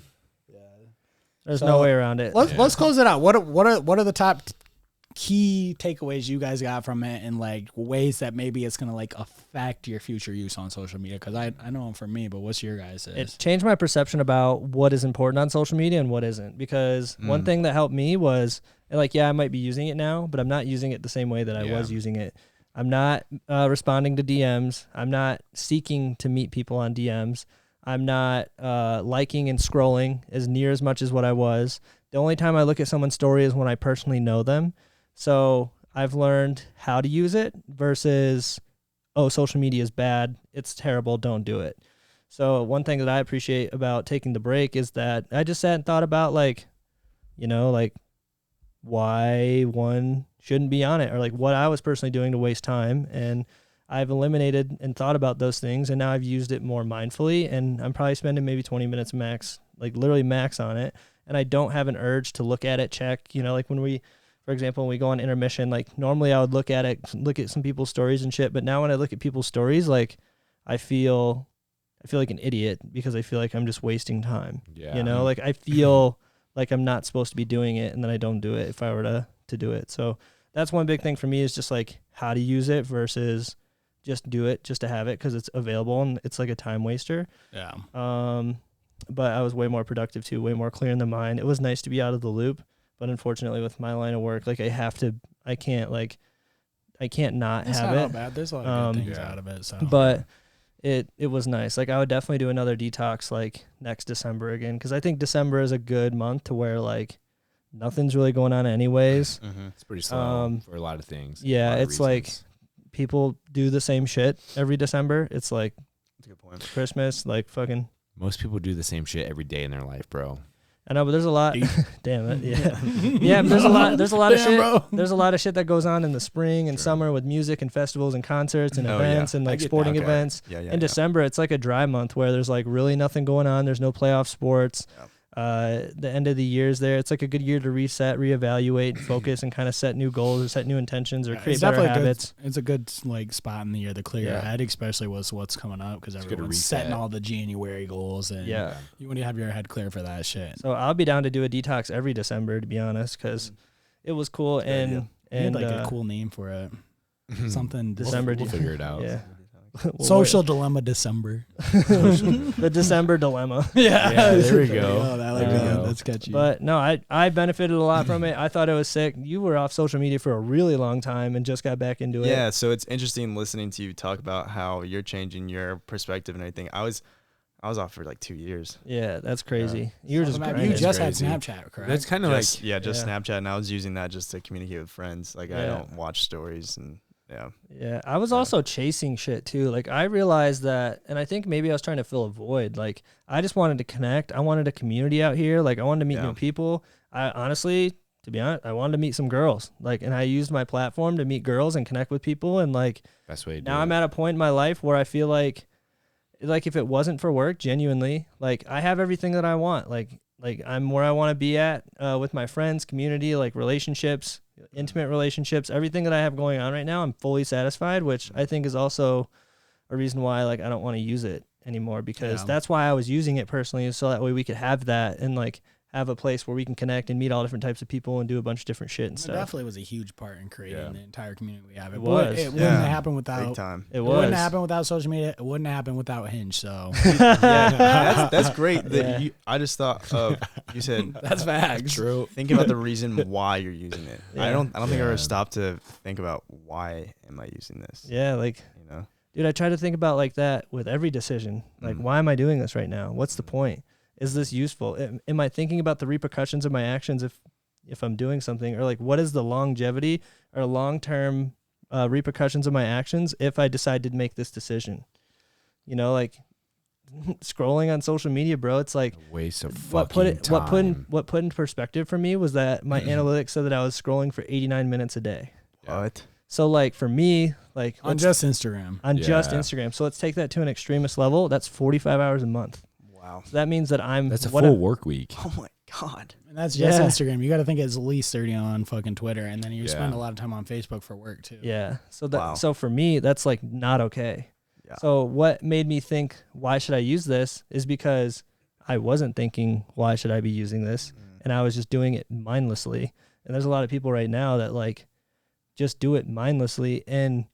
There's So, no way around it. Let's close it out. What are the top key takeaways you guys got from it, and like ways that maybe it's gonna like affect your future use on social media? Because I know for me, but what's your guys'? It changed my perception about what is important on social media and what isn't. Because one thing that helped me was, like, yeah, I might be using it now, but I'm not using it the same way that I was using it. I'm not responding to DMs. I'm not seeking to meet people on DMs. I'm not liking and scrolling as near as much as what I was. The only time I look at someone's story is when I personally know them. So I've learned how to use it versus, oh, social media is bad, it's terrible, don't do it. So one thing that I appreciate about taking the break is that I just sat and thought about, like, you know, like why one shouldn't be on it, or like what I was personally doing to waste time. And I've eliminated and thought about those things, and now I've used it more mindfully, and I'm probably spending maybe 20 minutes max, like literally max on it. And I don't have an urge to look at it, check, you know, like when we, for example, when we go on intermission, like normally I would look at it, look at some people's stories and shit. But now when I look at people's stories, like I feel like an idiot because I feel like I'm just wasting time. Yeah. You know, like I feel like I'm not supposed to be doing it, and then I don't do it if I were to do it. So that's one big thing for me, is just like how to use it versus just do it just to have it because it's available and it's like a time waster. Yeah. But I was way more productive too, way more clear in the mind. It was nice to be out of the loop. But unfortunately, with my line of work, like I can't not It's have not it. all bad. There's a lot of good things Yeah. out of it. So, But it was nice. Like I would definitely do another detox like next December again, because I think December is a good month to where like nothing's really going on anyways. It's pretty slow for a lot of things. a Yeah, lot of it's like reasons. people do the same shit every December. It's like That's a good point. Christmas, like fucking. Most people do the same shit every day in their life, bro. I know, but there's a lot. Damn it, yeah, yeah. But there's a lot. There's a lot of Damn, shit. bro. There's a lot of shit that goes on in the spring and summer with music and festivals and concerts and Oh, yeah. events and I like get sporting that. Okay. events. Yeah, yeah. In December, it's like a dry month where there's like really nothing going on. There's no playoff sports. The end of the year's there. It's like a good year to reset, reevaluate, focus, and kind of set new goals or set new intentions or create it's better definitely habits. it's a good like spot in the year to clear your Yeah. head, especially with what's coming up, because good to everyone's setting reset. all the January goals, and Yeah. you want to have your head clear for that shit. So I'll be down to do a detox every December, to be honest, because it was cool. Good idea. You had And like a cool name for it, something December We'll figure it out. Yeah. Well, Social Dilemma December. the December dilemma. Yeah, there we go. I like There we that. go. That's catchy. But no, I benefited a lot from it. I thought it was sick. You were off social media for a really long time and just got back into it. Yeah, so it's interesting listening to you talk about how you're changing your perspective and everything. I was off for like 2 years. Yeah, that's crazy. You were just you grinding. just had crazy. Snapchat, correct? That's kind of like Just Yeah. Snapchat, and I was using that just to communicate with friends. Like I Yeah. don't watch stories, and yeah. Yeah, I was also chasing shit too. Like I realized that, and I think maybe I was trying to fill a void. Like I just wanted to connect. I wanted a community out here. Like I wanted to meet Yeah. new people. I honestly, to be honest, I wanted to meet some girls. Like, and I used my platform to meet girls and connect with people. And like best way to do now I'm it. at a point in my life where I feel like if it wasn't for work, genuinely, like I have everything that I want. Like I'm where I want to be at with my friends, community, like relationships, intimate relationships, everything that I have going on right now. I'm fully satisfied, which I think is also a reason why like I don't want to use it anymore, because Yeah. that's why I was using it personally, so that way we could have that and like have a place where we can connect and meet all different types of people and do a bunch of different shit and It stuff. definitely was a huge part in creating Yeah. the entire community we have. It It was. wouldn't Yeah. have happened Big without. time. It It was. wouldn't happen without social media. It wouldn't happen without Hinge. So Yeah, that's great. That Yeah. I just thought of you said that's facts. True. think about the reason why you're using it. I Yeah. don't think I Yeah. ever stopped to think about why am I using this. Yeah, like You know. dude, I try to think about like that with every decision. Like, why am I doing this right now? What's the point? Is this useful? Am I thinking about the repercussions of my actions if I'm doing something? Or like, what is the longevity or long-term repercussions of my actions if I decide to make this decision? You know, like scrolling on social media, bro. It's like A waste of what put fucking it time. what put into perspective for me was that my analytics said that I was scrolling for 89 minutes a day. What? So like for me, like On just Instagram. on just Yeah. Instagram. So let's take that to an extremist level. That's 45 hours a month. Wow. So that means that I'm That's a what full work week. Oh my God. And that's just Yeah. Instagram. You got to think it's at least 30 on fucking Twitter, and then you Yeah. spend a lot of time on Facebook for work too. Yeah. So that Wow. so for me, that's like not okay. Yeah. So what made me think, why should I use this, is because I wasn't thinking, why should I be using this? And I was just doing it mindlessly. And there's a lot of people right now that like just do it mindlessly. And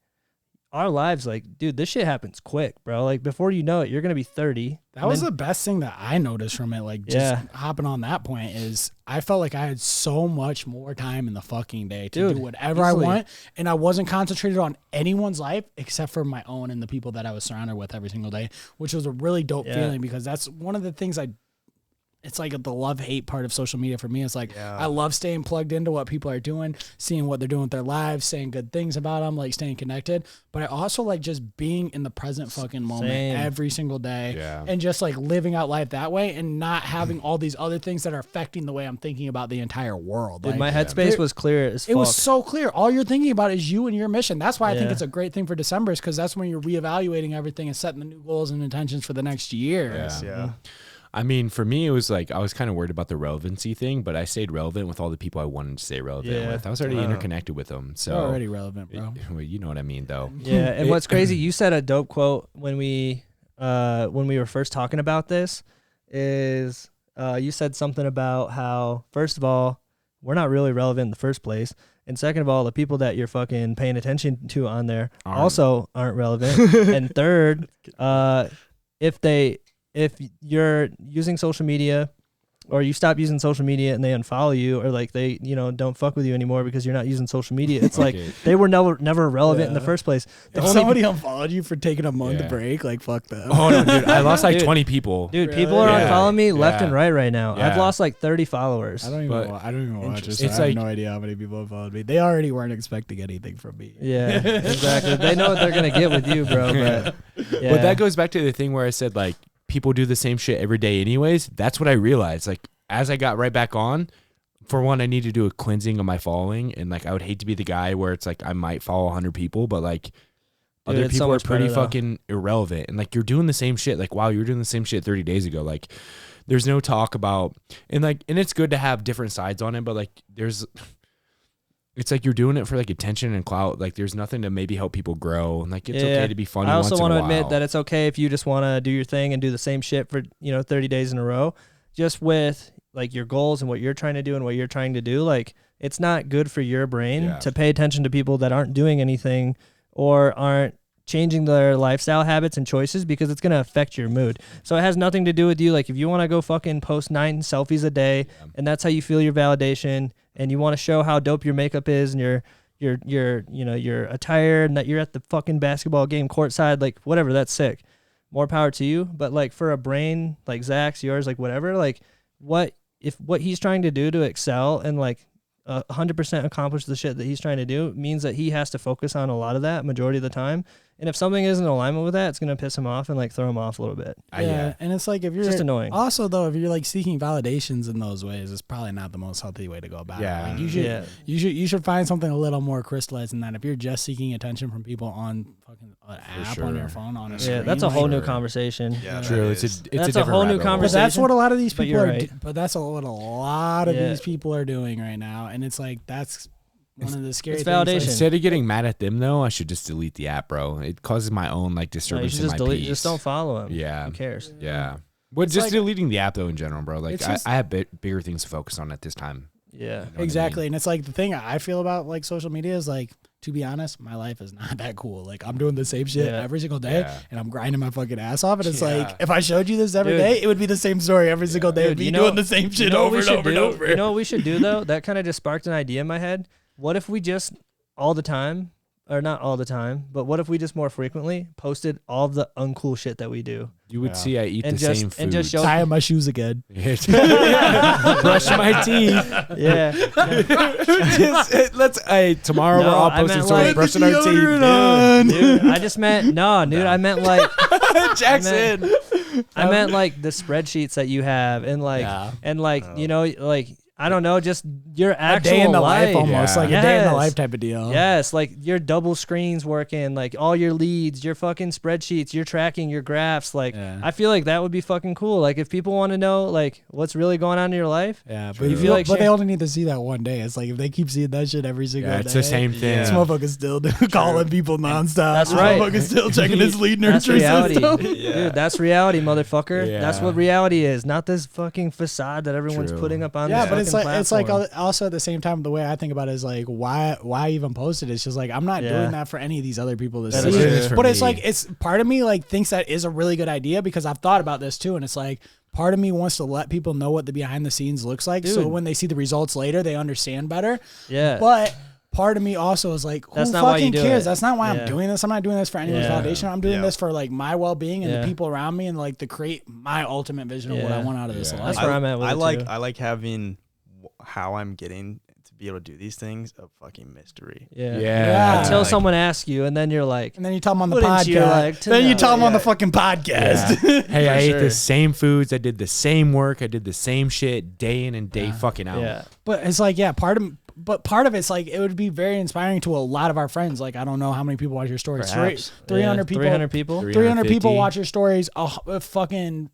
our lives, like, dude, this shit happens quick, bro. Like before you know it, you're gonna be 30. That was the best thing that I noticed from it. Like, just Yeah. hopping on that point is I felt like I had so much more time in the fucking day to Dude, do whatever easily. I want. And I wasn't concentrated on anyone's life except for my own and the people that I was surrounded with every single day, which was a really dope Yeah. feeling, because that's one of the things it's like the love-hate part of social media for me. It's like, Yeah. I love staying plugged into what people are doing, seeing what they're doing with their lives, saying good things about them, like staying connected. But I also like just being in the present fucking moment Same. every single day, Yeah. and just like living out life that way, and not having all these other things that are affecting the way I'm thinking about the entire world. Dude, Like, my headspace There- was clear as fuck. it was so clear. All you're thinking about is you and your mission. That's why I think Yeah. it's a great thing for December, because that's when you're reevaluating everything and setting the new goals and intentions for the next year. Yeah. Yeah. I mean, for me, it was like I was kind of worried about the relevancy thing, but I stayed relevant with all the people I wanted to stay relevant Yeah. with. I was already Wow. interconnected with them. So You're already relevant, bro. Well, you know what I mean, though. Yeah, and what's crazy, you said a dope quote when we were first talking about this, is you said something about how, first of all, we're not really relevant in the first place, and second of all, the people that you're fucking paying attention to on there also aren't relevant, and third, if you're using social media, or you stop using social media and they unfollow you, or like they, don't fuck with you anymore because you're not using social media, it's like Okay. they were never relevant in the Yeah. first place. The If only somebody unfollowed you for taking a month Yeah. break, like, fuck them. Oh no, dude! I lost like Dude. 20 people. Dude, Really? people are Yeah. unfollowing me left Yeah. and right now. I've Yeah. lost like 30 followers. I don't even. But- I don't even watch this. It's I have like- no idea how many people have followed me. They already weren't expecting anything from me. Yeah, exactly. They know what they're gonna get with you, bro. But yeah, But that goes back to the thing where I said like people do the same shit every day anyways. That's what I realized. Like as I got right back on, for one, I need to do a cleansing of my following, and like I would hate to be the guy where it's like I might follow 100 people, but like other it's so people are much pretty better, though. fucking irrelevant, and like you're doing the same shit. Like wow, you're doing the same shit 30 days ago. Like there's no talk about, and it's good to have different sides on it, but like it's like you're doing it for like attention and clout. Like there's nothing to maybe help people grow, and like it's okay to be funny. I also want to admit that it's okay if you just want to do your thing and do the same shit for 30 days in a row, just with like your goals and what you're trying to do and what you're trying to do. Like it's not good for your brain Yeah. to pay attention to people that aren't doing anything or aren't changing their lifestyle habits and choices, because it's going to affect your mood. So it has nothing to do with you. Like if you want to go fucking post 9 selfies a day and that's how you feel your validation, and you want to show how dope your makeup is and your attire, and that you're at the fucking basketball game courtside, like whatever, that's sick. More power to you. But like for a brain like Zach's, yours, like whatever, like what he's trying to do to excel and like 100% accomplish the shit that he's trying to do means that he has to focus on a lot of that majority of the time. And if something isn't in alignment with that, it's going to piss him off and like throw him off a little bit. Yeah, and it's like if you're It's just annoying. Also, though, if you're like seeking validations in those ways, it's probably not the most healthy way to go about Yeah. it. Like you Yeah. should find something a little more crystallized than that. If you're just seeking attention from people on fucking an app on your sure. phone on a Yeah, screen, that's a whole new Sure. conversation. Yeah, True. that It's is. a That's a different whole new rabbit hole. But that's conversation. what a lot of these But people you're are. right. But that's what a lot of Yeah. these people are doing right now, and it's like that's one of the scary it's things. Like, validation. Instead of getting mad at them, though, I should just delete the app, bro. It causes my own like No, you disturbance should in just my delete. peace. Just don't follow him. Yeah. Who cares? Yeah. But It's just like- deleting the app though in general, bro. Like It's just- I have bigger things to focus on at this time. Yeah. You know what I Exactly, mean? and it's like the thing I feel about like social media is like, to be honest, my life is not that cool. Like I'm doing the same shit Yeah. every single day, Yeah. and I'm grinding my fucking ass off. And it's Yeah. like if I showed you this every Dude. day, it would be the same story every single day. Dude, It'd be you know- doing the same shit You know what over we and should over and do? over. You know what we should do though? That kind of just sparked an idea in my head. What if we just all the time, or not all the time, but what if we just more frequently posted all of the uncool shit that we do? You would Yeah. see I eat And the just- same food. and just show- Tying my shoes again. Brush my teeth. Yeah. Let's tomorrow No, we're all I posting meant stories like- brushing our Deodorant teeth. Dude, I just meant I meant like Jackson. I meant like the spreadsheets that you have, and like Yeah. and like Oh. like I don't know, just your A actual day in the life. life almost, Yeah. like a day in the Yes. life type of deal. Yes, like your double screens working, like all your leads, your fucking spreadsheets, your tracking, your graphs. Like, Yeah. I feel like that would be fucking cool. Like, if people want to know, like, what's really going on in your life, Yeah, True. but, You feel like but they share- only need to see that one day. It's like if they keep seeing that shit every single Yeah, day. it's the same thing. Yeah. This motherfucker's still calling people nonstop. That's This right. motherfucker's still checking his lead that's nurture reality. system. Dude, that's reality, motherfucker. That's Yeah. what reality is, not this fucking facade that everyone's True. putting up on Yeah, this but it's fucking like it's like platform. also at the same time the way I think about it is like why even post it? It's just like I'm not Yeah. doing that for any of these other people to That see. is It is for But it's me. like it's part of me like thinks that is a really good idea because I've thought about this too, and it's like part of me wants to let people know what the behind the scenes looks like, so Dude. when they see the results later, they understand better. Yeah. But part of me also is like, who That's not why you fucking do cares? it. That's not why Yeah. I'm doing this. I'm not doing this for anyone's Yeah. validation. I'm doing Yeah. this for like my well being and Yeah. the people around me and like to create my ultimate vision of what I Yeah. want out of this Yeah. life. That's where I'm at with I it, like too. I like having how I'm getting to be able to do these things a fucking mystery. Yeah. Yeah. Until like- someone asks you, and then you're like, And then you tell them on the Wouldn't podcast. you like to then you know? tell them on the Yeah. fucking podcast. Yeah. Hey, I For ate sure. the same foods. I did the same work. I did the same shit day in and day Yeah. fucking out. yeah. But it's like, yeah, part of it's like it would be very inspiring to a lot of our friends. Like I don't know how many people watch your stories. Perhaps. 300 Yeah, people. 300 people. 300 people 350. watch your stories. Fucking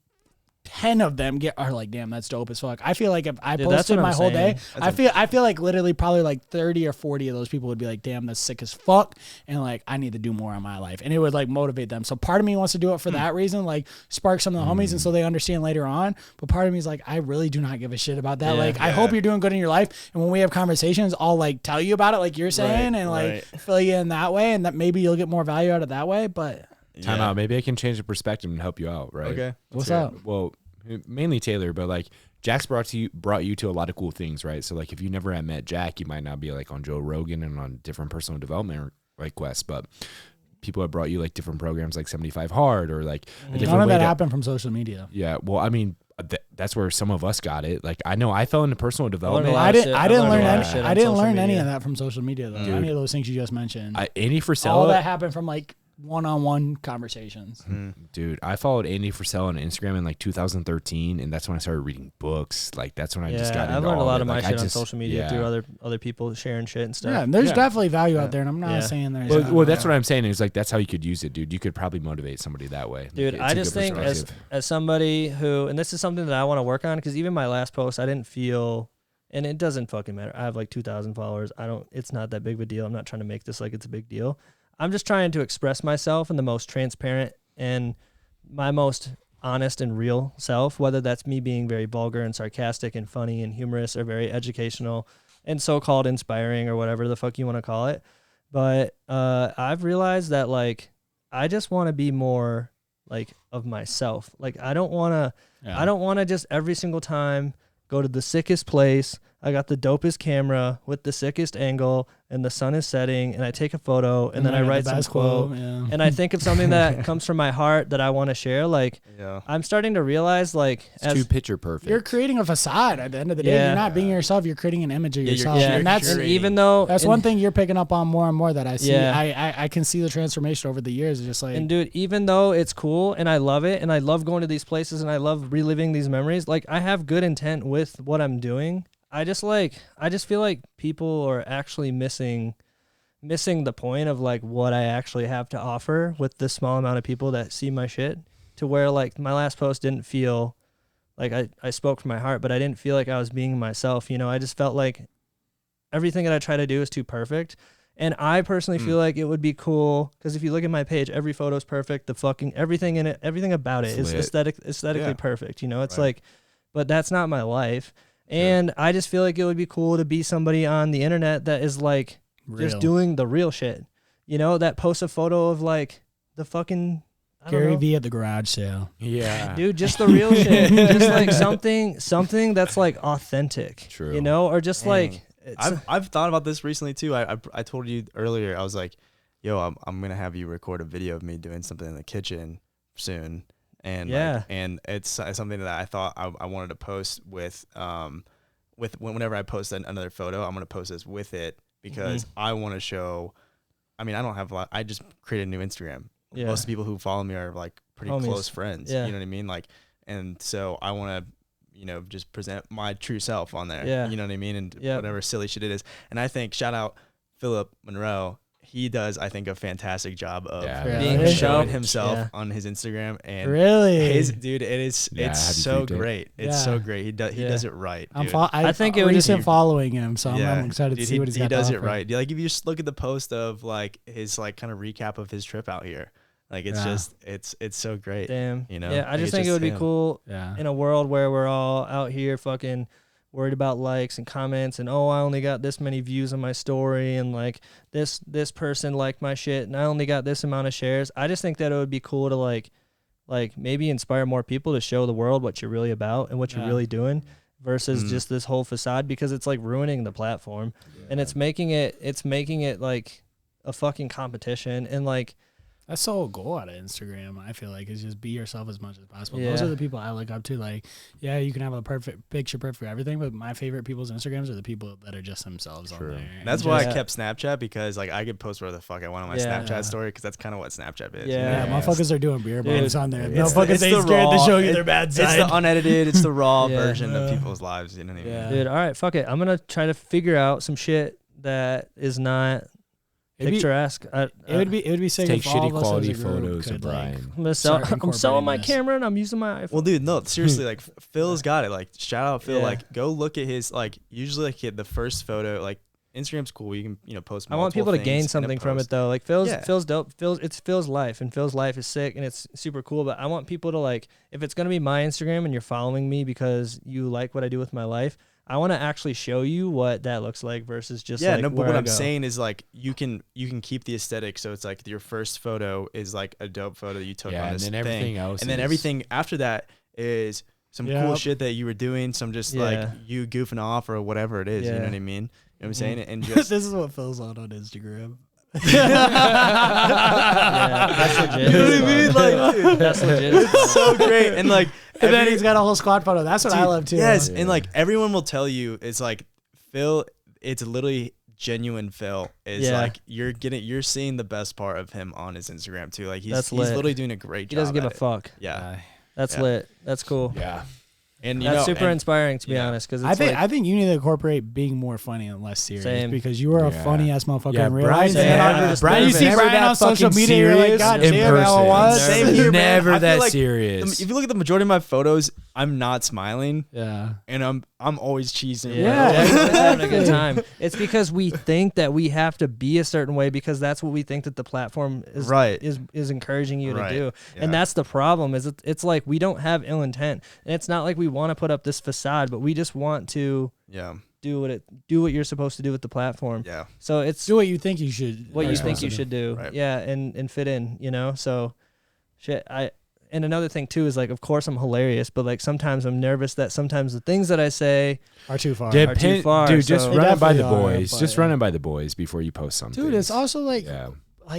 10 of them are like, damn, that's dope as fuck. I feel like if I Dude, that's posted what my I'm whole saying. day, I feel like literally probably like 30 or 40 of those people would be like, damn, that's sick as fuck. And like, I need to do more in my life. And it would like motivate them. So part of me wants to do it for that reason, like spark some of the homies and so they understand later on. But part of me is like, I really do not give a shit about that. Yeah. Like, I hope you're doing good in your life. And when we have conversations, I'll like tell you about it, like you're saying, and like fill you in that way. And that maybe you'll get more value out of that way. But Time out. Maybe I can change the perspective and help you out, right? Okay. what's hear it. up? Well, mainly Taylor, but like Jack's brought you to a lot of cool things, right? So like if you never had met Jack, you might not be like on Joe Rogan and on different personal development like quests, but people have brought you like different programs like 75 Hard or like a None different of way that to, happened from social media. Yeah, well, I mean, that's where some of us got it. Like I know I fell into personal development. lot I of didn't. shit. I I didn't learned learn a lot any. of shit I on didn't social learn any media. of that from social media though. Dude. Any of those things you just mentioned. Andy Frisella, All that happened from like one-on-one conversations. dude, I followed Andy Frisella on Instagram in like 2013, and that's when I started reading books. Like that's when I just got I've into learned a all lot it. of my Like, I shit on just- social media yeah. through other people sharing shit and stuff. Yeah, and there's Yeah. definitely value out there, and I'm not Yeah. saying there's. Well, that's what I'm saying. Is like that's how you could use it, dude. You could probably motivate somebody that way, Dude, Like, I it's a just good think perspective. as somebody who, and this is something that I want to work on, because even my last post, I didn't feel, and it doesn't fucking matter. I have like 2,000 followers. It's not that big of a deal. I'm not trying to make this like it's a big deal. I'm just trying to express myself in the most transparent and my most honest and real self, whether that's me being very vulgar and sarcastic and funny and humorous or very educational and so-called inspiring or whatever the fuck you want to call it. But I've realized that like I just want to be more like of myself. Like I don't want to just every single time go to the sickest place. I got the dopest camera with the sickest angle and the sun is setting and I take a photo and then I write some quote Yeah. and I think of something that comes from my heart that I want to share. Like Yeah. I'm starting to realize like It's too picture perfect. You're creating a facade at the end of the day. Yeah. You're not being yourself. You're creating an image of Yeah, you're yourself, yeah, and that's and even though that's and- one thing you're picking up on more and more that I see. Yeah. I can see the transformation over the years. It's just like And dude, even though it's cool and I love it and I love going to these places and I love reliving these memories, like I have good intent with what I'm doing. I just feel like people are actually missing the point of like what I actually have to offer with the small amount of people that see my shit, to where like my last post didn't feel like I spoke from my heart, but I didn't feel like I was being myself. You know, I just felt like everything that I try to do is too perfect. And I personally feel like it would be cool because if you look at my page, every photo is perfect. The fucking everything in it, everything about it is It's lit. aesthetically Yeah. perfect. You know, it's Right. like, but that's not my life. And I just feel like it would be cool to be somebody on the internet that is like just real. doing the real shit. You know, that posts a photo of like the fucking I don't Gary know. V at the garage sale. yeah, Dude, just the real shit. Just like something that's like authentic. True. You know, or just Dang. like it's, I've thought about this recently too. I told you earlier. I was like, "Yo, I'm gonna have you record a video of me doing something in the kitchen soon." And Yeah. and it's something that I thought I wanted to post with whenever I post another photo, I'm gonna post this with it because I want to show. I mean, I don't have a lot. I just created a new Instagram. Yeah. Most of the people who follow me are like pretty Homies. close friends. Yeah. You know what I mean? Like, and so I want to, just present my true self on there. Yeah. You know what I mean? And Yep. whatever silly shit it is. And I think shout out Philip Monroe. He does, I think, a fantastic job of Yeah. Being showing himself. himself Yeah. on his Instagram. And Really? his dude, it's Yeah, have you so peeped it? great. It's Yeah. so great. He Yeah. does it right. I'm Dude. I think it would just recent be- following him, so I'm excited Dude, to see what he's got. he does to it offer. right. Like if you just look at the post of like his like kind of recap of his trip out here, like it's Yeah. just it's so great. Damn. You know? Yeah, I Like, just it's think it just would be him. cool Yeah. in a world where we're all out here fucking worried about likes and comments and I only got this many views on my story and like this person liked my shit and I only got this amount of shares. I just think that it would be cool to like maybe inspire more people to show the world what you're really about and what you're Yeah. really doing versus Mhm. just this whole facade, because it's like ruining the platform and it's making it like a fucking competition. And like That's the whole goal out of Instagram, I feel like, is just be yourself as much as possible. Yeah. Those are the people I look up to. Like, yeah, you can have a perfect picture, perfect for everything, but my favorite people's Instagrams are the people that are just themselves True. on there. That's And why just- I kept Snapchat, because like I could post whatever the fuck I want on my Yeah. Snapchat story, because that's kind of what Snapchat is. Yeah. Yeah, Yeah. motherfuckers are doing beer Dude, bombs on there. It's Motherfuckers it's ain't scared to raw- show you their bad It's side. the unedited, it's the raw Yeah. version of people's lives. You know what I mean? Yeah. dude, all right, fuck it. I'm gonna try to figure out some shit that is not It'd be- picturesque. It would be sick Take if all shitty of us as a quality group photos of could, like, Brian. I'm start selling my incorporating this. camera and I'm using my iPhone. Well, dude, no, seriously, like Phil's got it. Like, shout out Phil. Yeah. Like, go look at his like. Usually, like the first photo, like Instagram's cool. You can post. I want people to gain something from it though. Like Phil's dope. It's Phil's life, and Phil's life is sick and it's super cool. But I want people to like, if it's gonna be my Instagram and you're following me because you like what I do with my life, I want to actually show you what that looks like versus just like no, but where what I I'm go. saying is like you can keep the aesthetic. So it's like your first photo is like a dope photo that you took Yeah, on and this then thing, everything else and then is- everything after that is some cool Yep. shit that you were doing. Some just like Yeah. you goofing off or whatever it is. You know Yeah. what I mean? You know what I'm saying? And this just is what Phil's on Instagram. Yeah, that's legit. You know what I mean? Like, dude, That's legit. it's so great. And like, And then every- he's got a whole squad photo. That's what I Dude, love too. Yes, Yeah. and like everyone will tell you, it's like Phil. It's literally genuine. Phil is Yeah. like you're seeing the best part of him on his Instagram too. Like That's he's lit. literally doing a great He job. doesn't give a at it. fuck. Yeah, That's Yeah. lit. That's cool. Yeah. and you That's know, super and- inspiring to be yeah. honest. Because I think you need to incorporate being more funny and less serious Same. because you are a Yeah. funny ass motherfucker Yeah, in real Brian's life. And then never on- just Brian, you nervous. see Never Brian that on social fucking media, you're like, serious God in damn, person. Ella was. Same here, man. Never I feel that like serious. If you look at the majority of my photos, I'm not smiling, Yeah. and I'm always cheesing. Yeah. Everyone's having a good time. It's because we think that we have to be a certain way because that's what we think that the platform is Right. is encouraging you Right. to do. Yeah. And that's the problem. Is it's like we don't have ill intent, and it's not like we want to put up this facade, but we just want to Yeah, do what you're supposed to do with the platform. yeah. So it's Do what you think you should. what are you supposed think you to should do. Right. Yeah, and fit in, you know? So shit, and another thing too is like of course I'm hilarious, but like sometimes I'm nervous that sometimes the things that I say, Are too far. Dip- too far, Dude, so- just They run it by the definitely are, boys. but, Just yeah. run it by the boys before you post something. Dude, it's also like yeah.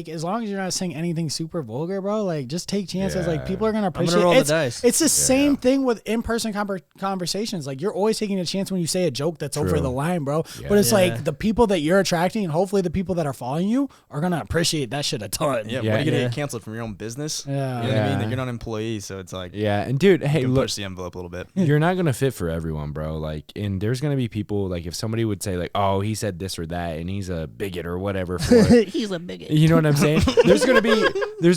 as long as you're not saying anything super vulgar, bro, like just take chances. Like Yeah. people are gonna I'm appreciate gonna roll it's, the dice. It's the Yeah. same thing with in-person conversations. Like you're always taking a chance when you say a joke that's over True. the line, bro. Yeah. But it's Yeah. like the people that you're attracting and hopefully the people that are following you are gonna appreciate that shit a ton. Yeah, Yeah. what are you gonna Yeah. get canceled from your own business? Yeah. You know what I mean? Yeah. Like, you're not an employee, so it's like Yeah, and dude, you hey, can look, push the envelope a little bit. you're not gonna fit for everyone, bro. Like, and there's gonna be people like if somebody would say like, "Oh, he said this or that," and he's a bigot or whatever. For it. He's a bigot. You know what I'm saying? There's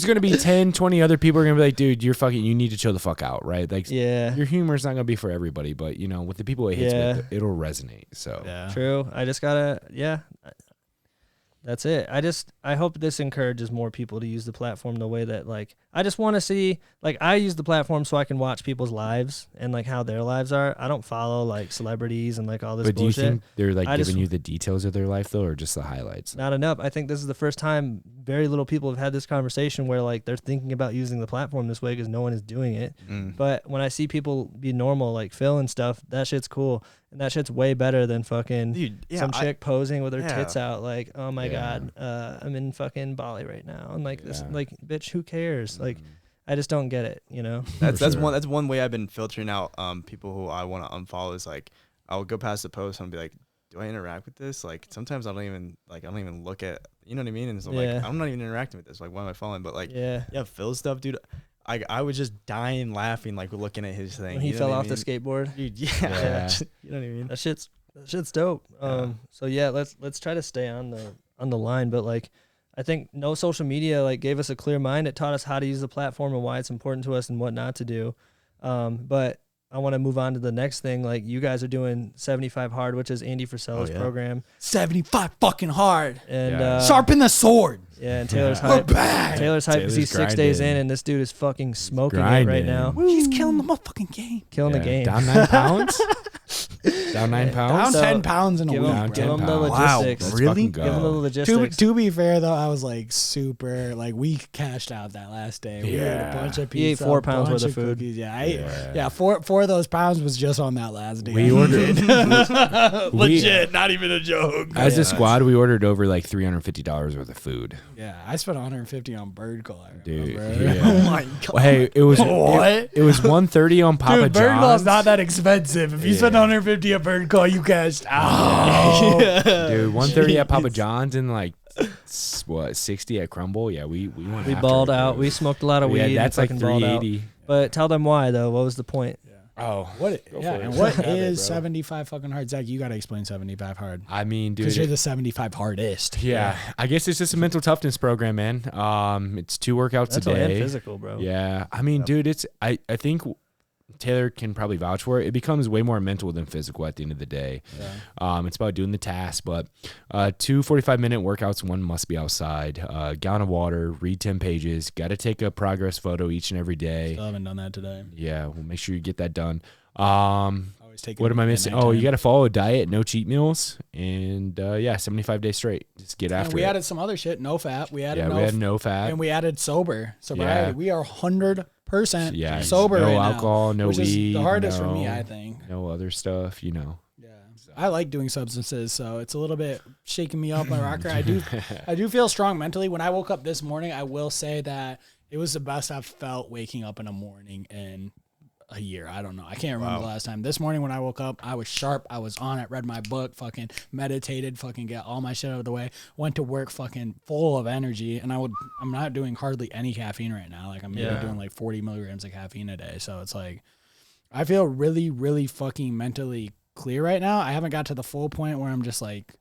gonna be 10, 20 other people are gonna be like, "Dude, you're fucking. You need to chill the fuck out, right?" Like, Yeah. your humor's not gonna be for everybody, but you know, with the people it hits Yeah. with, it'll resonate. So Yeah. True. I just gotta, yeah. That's it. I hope this encourages more people to use the platform the way that, like, I just want to see, like, I use the platform so I can watch people's lives and, like, how their lives are. I don't follow, like, celebrities and, like, all this but do you bullshit. think they're like I giving just- you the details of their life though, or just the highlights? Not enough. I think this is the first time very little people have had this conversation where, like, they're thinking about using the platform this way because no one is doing it. Mm. But when I see people be normal, like Phil and stuff, that shit's cool. And that shit's way better than fucking Dude, yeah, some chick posing with her yeah. tits out, like, oh my Yeah. God, I'm in fucking Bali right now. And like this, Yeah. like, bitch, who cares? Like, Mm. I just don't get it, you know? That's For sure. that's one way I've been filtering out people who I want to unfollow. Is like I'll go past the post and be like, do I interact with this? Like sometimes I don't even look at, you know what I mean? And so Yeah. like I'm not even interacting with this. Like why am I following? But like Yeah. Phil's stuff, dude. I was just dying laughing, like looking at his thing. When he You know fell what I off the mean? skateboard. Dude, yeah. Yeah. You know what I mean? That shit's dope. So yeah, let's try to stay on the line, but like I think no social media like gave us a clear mind. It taught us how to use the platform and why it's important to us and what not to do. But I want to move on to the next thing. Like you guys are doing 75 Hard, which is Andy Frisella's yeah. program, 75 fucking hard. and Yeah. Sharpen the sword. yeah, and Taylor's Yeah. We're hype. back. Taylor's hype because he's Taylor's 6 days in, grinding. and this dude is fucking smoking it grinding. right now, He's killing the motherfucking game. killing the game. Down 9 pounds. Down 9 Down pounds. So, 10 pounds in a give week, him- Down bro. give 10 him the pounds. logistics. Let's Really? fucking Give him the go. logistics. To be fair though, I was like super like we cashed out that last day. We ate a Yeah. bunch of He ate pizza, 4 pounds bunch worth of food. cookies. Yeah, I ate, Yeah. four of those pounds was just on that last day. We ordered legit, not even a joke. as Yeah. a squad. We ordered over like $350 worth of food. Yeah, I spent 150 on bird call. I Dude, remember. yeah. Oh my god. Well, hey, it was What? It was 130 on Papa Dude, bird call is John's. not that expensive. If you spend Yeah. 150 at bird call, you cashed out. Dude, 130 at Papa John's and like what 60 at Crumble. Yeah, we went. We after balled it, out. dude. We smoked a lot of weed. Yeah, and that's like fucking balled out. 380. But tell them why though. What was the point? Oh, What? Go Yeah, for it. and what Have it, is bro. 75 fucking hard? Zach, you got to explain 75 hard. I mean, dude. Because you're the 75 hardest. yeah, I guess it's just a mental toughness program, man. It's 2 workouts Mental a and day. physical, bro. Yeah, I mean, dude, it's I think Taylor can probably vouch for it. It becomes way more mental than physical at the end of the day. It's about doing the task, but 2 45-minute workouts. One must be outside. Gallon of water. Read 10 pages. Got to take a progress photo each and every day. Still haven't done that today. Yeah, we'll make sure you get that done. Always taking What am I it at missing? nighttime. Oh, you got to follow a diet, no cheat meals, and 75 days straight. Just get And after we it. added some other shit. No fat. We added We had no fat. and we added sobriety. Yeah. We are 100% Yeah, sober no right now, alcohol, no which weed, is the hardest for me, no- I think. no other stuff, you know. Yeah, I like doing substances, so it's a little bit shaking me off my rocker. I do feel strong mentally. When I woke up this morning, I will say that it was the best I've felt waking up in a morning in a year. I don't know. I can't remember the last time. This morning when I woke up, I was sharp. I was on it. Read my book. Fucking meditated. Fucking get all my shit out of the way. Went to work. Fucking full of energy. And I'm not doing hardly any caffeine right now. Like I'm maybe Yeah. doing like 40 milligrams of caffeine a day. So it's like I feel really, really fucking mentally clear right now. I haven't got to the full point where I'm just like,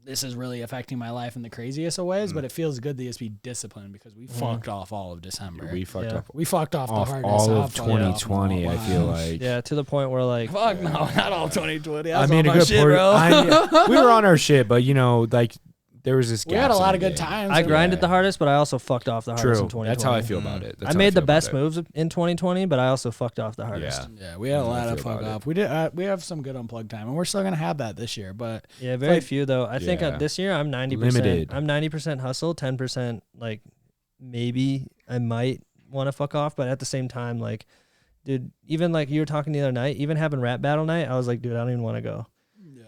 this is really affecting my life in the craziest of ways, but it feels good to just be disciplined because we fucked off all of December. We fucked Yeah. up We fucked off the off hardest. all I've of fucked off in a 2020, I feel while. like. Yeah, to the point where like Fuck no, not all 2020. I mean, a good shit, part. bro. We were on our shit, but you know, like there was this. We had a gaps in lot the of good game. times. I and- grinded the hardest, but I also fucked off the hardest in True. 2020. That's how I feel about it. That's I how made the feel best about it. moves in 2020, but I also fucked off the hardest. Yeah. Yeah, we had a That's how I lot of feel fuck about it. off. We did. We have some good unplugged time, and we're still gonna have that this year. But Yeah, very like- few though. I think Yeah. this year I'm 90%. Limited. I'm 90% hustle, 10% like maybe I might want to fuck off, but at the same time, like, dude, even like you were talking the other night, even having rap battle night, I was like, dude, I don't even want to go.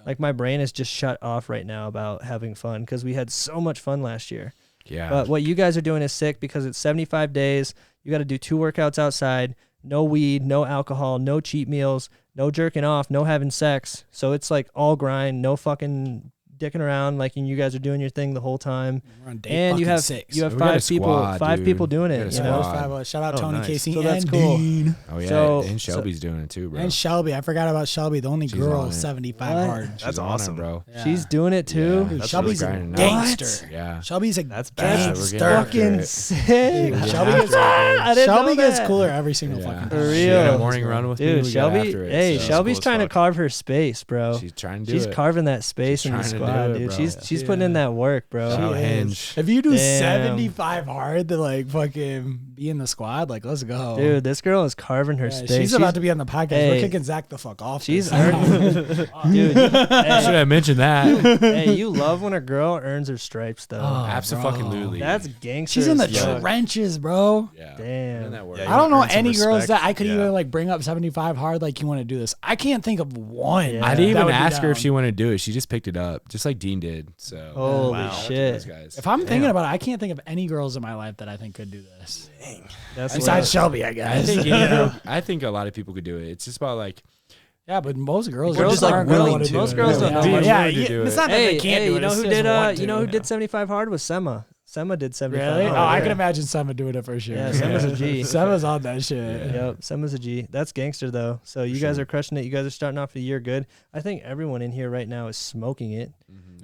Like my brain is just shut off right now about having fun because we had so much fun last year. Yeah. But what you guys are doing is sick because it's 75 days. You got to do 2 workouts outside, no weed, no alcohol, no cheat meals, no jerking off, no having sex. So it's like all grind, no fucking dicking around. Like and you guys are doing your thing the whole time. we're on day And you fucking have 6. you have We got a 5 people, squad, 5 dude. people doing We it. got a You Yeah, know, squad. shout out Oh, Tony nice. Casey So that's and cool. Dean. Oh yeah, So- and Shelby's doing it too, bro. And Shelby. I forgot about Shelby, the only She's girl on it. 75 What? hard. She's That's on it, awesome. bro. Yeah. she's doing it too. Yeah. Dude, That's Shelby's a grinding now. gangster. Yeah. Shelby's a That's bad. gangster. We're getting Fucking after it. sick. Dude, We're Shelby getting gets, after it, I didn't Shelby know gets that. cooler every single Yeah. fucking For time. She had real. a morning run with me. Dude, We got Shelby, after it, hey, so. Shelby's cool as trying to fuck. carve her space, bro. She's trying to do She's it. carving that space She's in the trying to do squad, it, dude. bro. She's Yeah. putting in that work, bro. Shout out She is. Hinge. If you do Damn. 75 hard to like fucking be in the squad, like let's go. Dude, this girl is carving her Yeah, space. she's about to be on the podcast. Hey. We're kicking Zach the fuck off. She's this earning, time. dude. Should Hey, have mentioned that. hey, you love when a girl earns her stripes, though. Oh, Absolutely. That's gangster. She's in the as fuck. trenches, bro. Yeah. Damn. And that works. Yeah, I don't know earn some any girls respect. that I could Yeah. even like bring up 75 hard like you want to do this. I can't think of one. Yeah. I That didn't even would be ask her if down. she wanted to do it. She just picked it up, just like Dean did. So Holy Wow. shit. Those guys. If I'm thinking about it, I can't think of any girls in my life that I think could do this. That's Besides lit. Shelby, I I guess. think any girl- I think a lot of people could do it. It's just about like Yeah, but most girls, Girls just like aren't willing willing to. to. Most girls don't know Yeah, much yeah, willing to do it's it. not that Hey, they can't hey, do you it. know it's who just did? want You know to. who did 75 hard was Sema. Sema did 75. Really? hard. Oh, I Yeah. can imagine Sema doing it for sure. Yeah, Sema's a G. Sema's on that shit. Yep, Sema's a G. That's gangster though. So you guys are crushing it. You guys are starting off the year good. I think everyone in here right now is smoking it.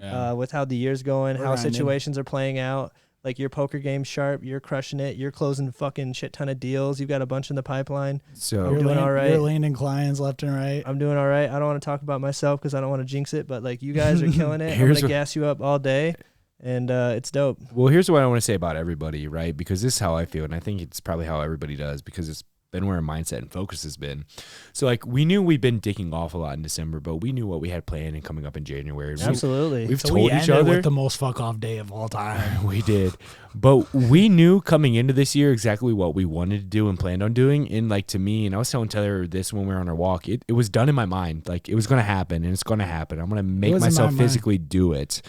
Yeah. With how the year's going, We're how grinding. situations are playing out. Like your poker game's sharp. You're crushing it. You're closing fucking shit ton of deals. You've got a bunch in the pipeline. So You're doing all right. You're landing clients left and right. I'm doing all right. I don't want to talk about myself because I don't want to jinx it, but like you guys are killing it. I'm Here's gonna what- gas you up all day, and it's dope. Well, here's what I want to say about everybody, right? Because this is how I feel, and I think it's probably how everybody does, because it's been where our mindset and focus has been. So, like, we knew we've been dicking off a lot in December, but we knew what we had planned and coming up in January. Absolutely. We've So told we each ended other. with the most fuck off day of all time. We did. But we knew coming into this year exactly what we wanted to do and planned on doing. And like to me, and I was telling Taylor this when we were on our walk, it was done in my mind. Like it was going to happen and it's going to happen. I'm going to make was in my myself mind. physically do it.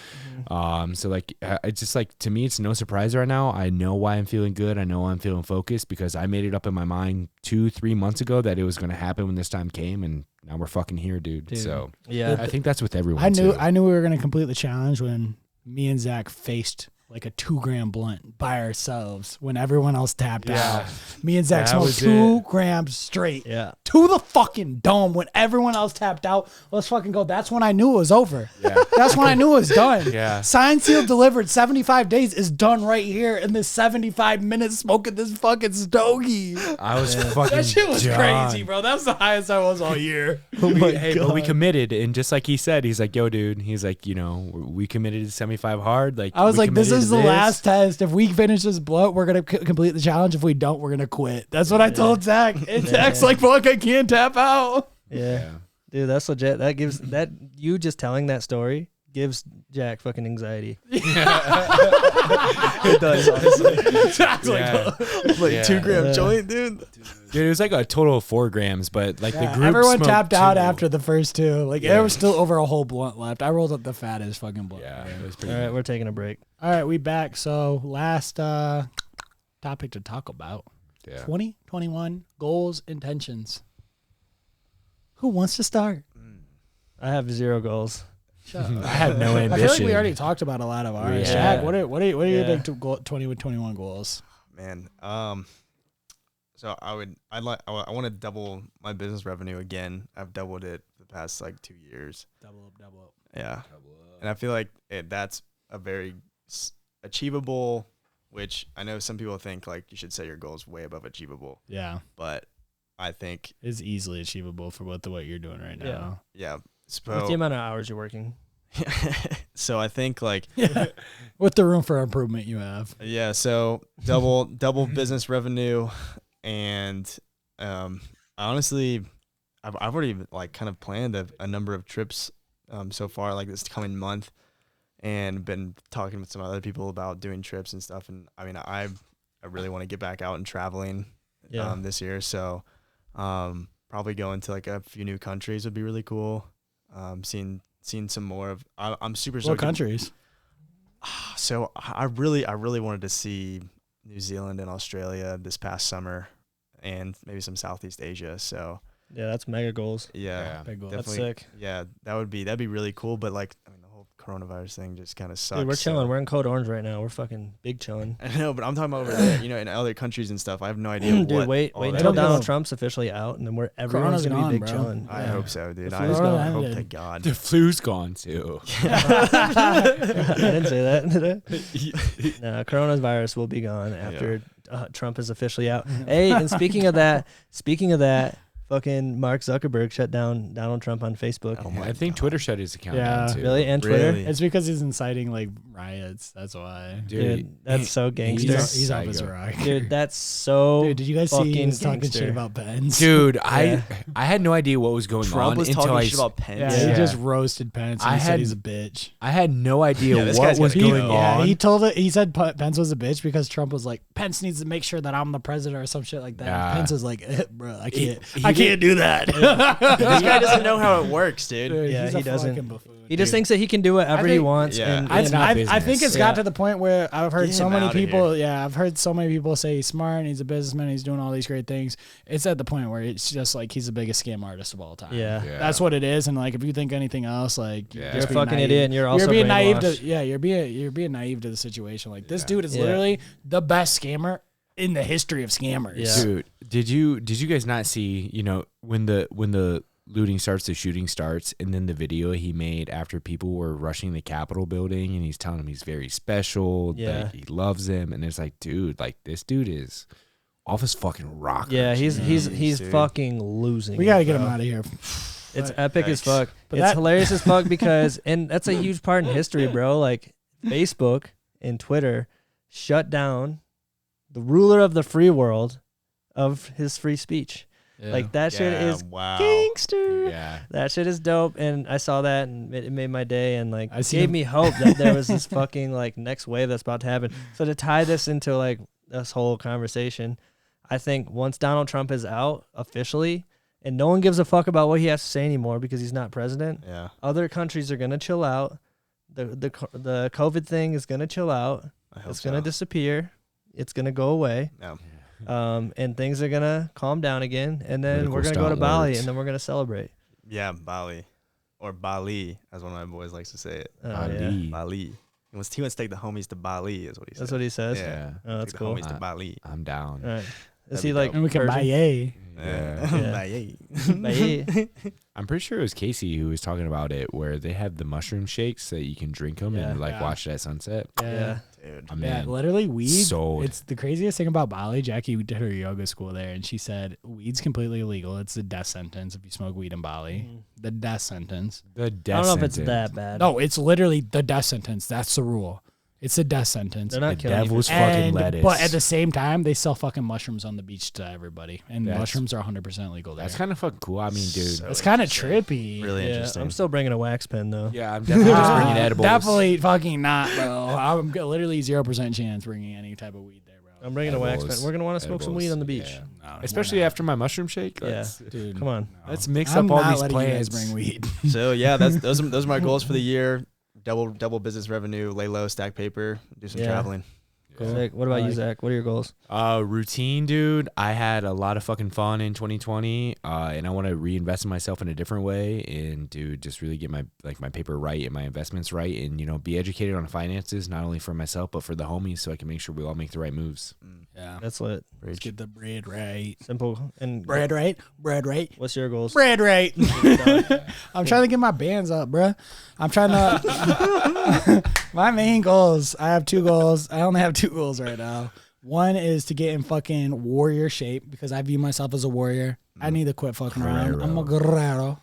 So like, it's just like, to me, it's no surprise right now. I know why I'm feeling good. I know I'm feeling focused because I made it up in my mind 2-3 months ago that it was going to happen when this time came. And now we're fucking here, dude. So Yeah. I think that's with everyone. I knew too. I knew we were gonna complete the challenge when me and Zach faced like a 2-gram blunt by ourselves when everyone else tapped out. Me and Zach That smoked was 2 grams straight Yeah. to the fucking dome when everyone else tapped out. Let's fucking go. That's when I knew it was over. Yeah. That's when I knew it was done. Yeah. Signed, sealed, delivered. 75 days is done right here in this 75 minutes smoking this fucking stogie. I was fucking That shit was done. crazy, bro. That was the highest I was all year. Oh my But we committed, and just like he said, he's like, "Yo, dude," he's like, "You know, we committed to 75 hard." Like I was we like, this committed is to the this. last test. If we finish this blunt, we're going to complete the challenge. If we don't, we're going to quit. That's what I told Zach. And Zach's like, fuck, I can't tap out. Yeah. Dude, that's legit. That gives that you just telling that story gives Jack fucking anxiety. It does. Zach's Yeah. Like Yeah. 2-gram joint, dude. Dude, it was like a total of 4 grams, but like the Yeah, group everyone smoked tapped out 2. after the first 2. Like, Yeah. there was still over a whole blunt left. I rolled up the fattest fucking blunt. Yeah, ever. it was pretty. All right, we're taking a break. All right, we back. So, last topic to talk about. Yeah. 2021 goals, intentions. Who wants to start? I have 0 goals. I had no ambition. I feel like we already talked about a lot of ours. Yeah. Shaq, what are your Yeah. like 2021 goals? Man, so I want to double my business revenue again. I've doubled it the past like 2 years. Double up. Yeah, and I feel like that's a very achievable. Which I know some people think like you should set your goals way above achievable, Yeah, but I think it's easily achievable for what you're doing right now. yeah. With the So amount of hours you're working. so I think like With the room for improvement you have. yeah. So double business revenue, and honestly, I've already like kind of planned a number of trips so far like this coming month. And been talking with some other people about doing trips and stuff. And I mean, I really want to get back out and traveling this year. So probably going to like a few new countries would be really cool. Seeing some more of. I'm super What stoked. countries? So I really wanted to see New Zealand and Australia this past summer, and maybe some Southeast Asia. So Yeah, that's mega goals. yeah, Big goal. That's definitely. sick. Yeah, that'd be really cool. But like, I mean, the whole coronavirus thing just kind of sucks. Dude, we're so- chilling. We're in Code Orange right now. We're fucking big chilling. I know, but I'm talking about over there, in other countries and stuff. I have no idea. Dude, what wait all wait that until don't give Donald a- Trump's officially out, and then Corona's everyone's gonna gone, be big bro. chilling. I Yeah. hope so, dude. The I flu's gone. hope Yeah. to God. The flu's gone too. I didn't say that, did I? No, coronavirus will be gone after Trump is officially out. Hey, and speaking of that, fucking Mark Zuckerberg shut down Donald Trump on Facebook. Oh my I think God. Twitter shut his account Yeah. down too. Really? And Twitter? Really? It's because he's inciting like riots. That's why. Dude, that's so gangster. He's off his psycho. rock. Dude, that's so Dude, did you guys see he fucking was talking gangster. shit about Pence? Dude, Yeah. I had no idea what was going Trump on was until talking I shit about Pence. Yeah, Yeah. he just roasted Pence. And I he said had- he's a bitch. I had no idea Yeah, this what guy's was gotta going go. Yeah, on. he told it. He said Pence was a bitch because Trump was like, Pence needs to make sure that I'm the president or some shit like that. Yeah. Pence is like, bro, I He- can't. he I was can't do that. This guy doesn't know how it works, dude. Dude, Yeah, he's he a doesn't. fucking buffoon, He just dude. thinks that he can do whatever he think- wants. Yeah. And, I, It's not I think business. it's got to the point where I've heard Get so him many outta people. Yeah, I've heard so many people say he's smart and he's a businessman. He's doing all these great things. It's at the point where it's just like he's the biggest scam artist of all time. yeah. That's what it is. And like, if you think anything else, like Yeah. You're just a being fucking naive. idiot, and you're also you're being naive to. brainwashed. Yeah, you're being naive to the situation. Like this dude is Yeah. literally the best scammer in the history of scammers. Yeah. Dude, did you guys not see, when the looting starts, the shooting starts, and then the video he made after people were rushing the Capitol building and he's telling them he's very special, Yeah. that he loves them, and it's like, dude, like this dude is off his fucking rocker. Yeah, he's dude. fucking losing. We got to it, get him bro. out of here. It's But- epic as fuck. But It's that- hilarious as fuck because, and that's a huge part in history, bro. Like Facebook and Twitter shut down the ruler of the free world of his free speech. Like that shit is wow. gangster. Yeah. That shit is dope, and I saw that, and it made my day, and like I seen gave him- me hope that there was this fucking like next wave that's about to happen. So to tie this into like this whole conversation, I think once Donald Trump is out officially, and no one gives a fuck about what he has to say anymore because he's not president, Yeah. other countries are gonna chill out. The COVID thing is gonna chill out. I hope It's gonna so. disappear. It's gonna go away. No. And things are gonna calm down again, and then Political we're gonna go to stalwarts. Bali, and then we're gonna celebrate. Yeah, Bali. Or Bali, as one of my boys likes to say it. Oh, yeah. Ali. Bali. He wants to take the homies to Bali, is what he said. That's what he says. Yeah. Oh, that's Take cool. the homies to Bali. I'm down. All right. Is That'd he be like dope. And we can buy Persian? a. Yeah. Yeah. Bali. Bye. I'm pretty sure it was Casey who was talking about it, where they have the mushroom shakes that you can drink them Yeah. and like Yeah. watch it at sunset. Yeah. Dude. I Yeah, mean, literally weed. sold. It's the craziest thing about Bali. Jackie did her yoga school there, and she said weed's completely illegal. It's the death sentence if you smoke weed in Bali. The death sentence. the death I don't know if it's sentence. that bad. No, it's literally the death sentence. That's the rule. It's a death sentence. They're not The killing you. devil's for- fucking And, lettuce. but at the same time, they sell fucking mushrooms on the beach to everybody, and That's- mushrooms are 100% legal there. That's kind of fucking cool. I mean, dude. So It's kind of interesting. trippy. Really Yeah, interesting. I'm still bringing a wax pen though. Yeah, I'm definitely just bringing edibles. Definitely fucking not, bro. I'm literally 0% chance bringing any type of weed there, bro. I'm bringing a wax Edibles. pen. We're gonna want to smoke some weed on the beach. Yeah. No, Especially we're not. after my mushroom shake. Yeah. Let's, Dude, Come on. no. let's mix I'm up all not these letting you guys plans. bring weed. So yeah, those are my goals for the year. Double business revenue, lay low, stack paper, do some Yeah. traveling. Cool. Sick. What about I you, like Zach? What are your goals? Routine, dude. I had a lot of fucking fun in 2020, and I want to reinvest in myself in a different way, and dude, just really get my paper right and my investments right, and be educated on finances, not only for myself but for the homies, so I can make sure we all make the right moves. Yeah. That's lit. Let's get the bread right. Simple. And Bread right. Bread right. What's your goals? Bread right. I'm trying to get my bands up, bruh. I'm trying to. My main goals. I have 2 goals. I only have 2 goals right now. One is to get in fucking warrior shape because I view myself as a warrior. I need to quit fucking around. I'm a guerrero.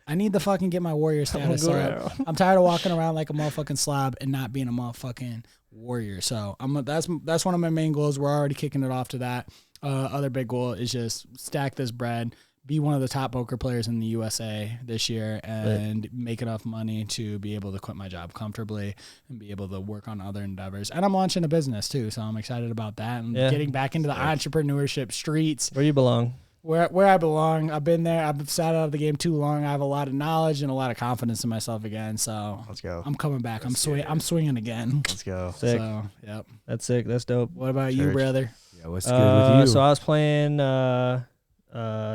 I need to fucking get my warrior status guerrero. up. I'm tired of walking around like a motherfucking slob and not being a motherfucking warrior. So that's one of my main goals. We're already kicking it off to that. Other big goal is just stack this bread, be one of the top poker players in the USA this year, and make enough money to be able to quit my job comfortably and be able to work on other endeavors. And I'm launching a business too, so I'm excited about that and Yeah. getting back into the entrepreneurship streets Where you belong. where I belong. I've been there. I've sat out of the game too long. I have a lot of knowledge and a lot of confidence in myself again. So Let's go. I'm coming back. I'm swinging again. Let's go. Sick. So yep. That's sick. That's dope. What about you, Church. brother? Yeah, what's good with you? So I was playing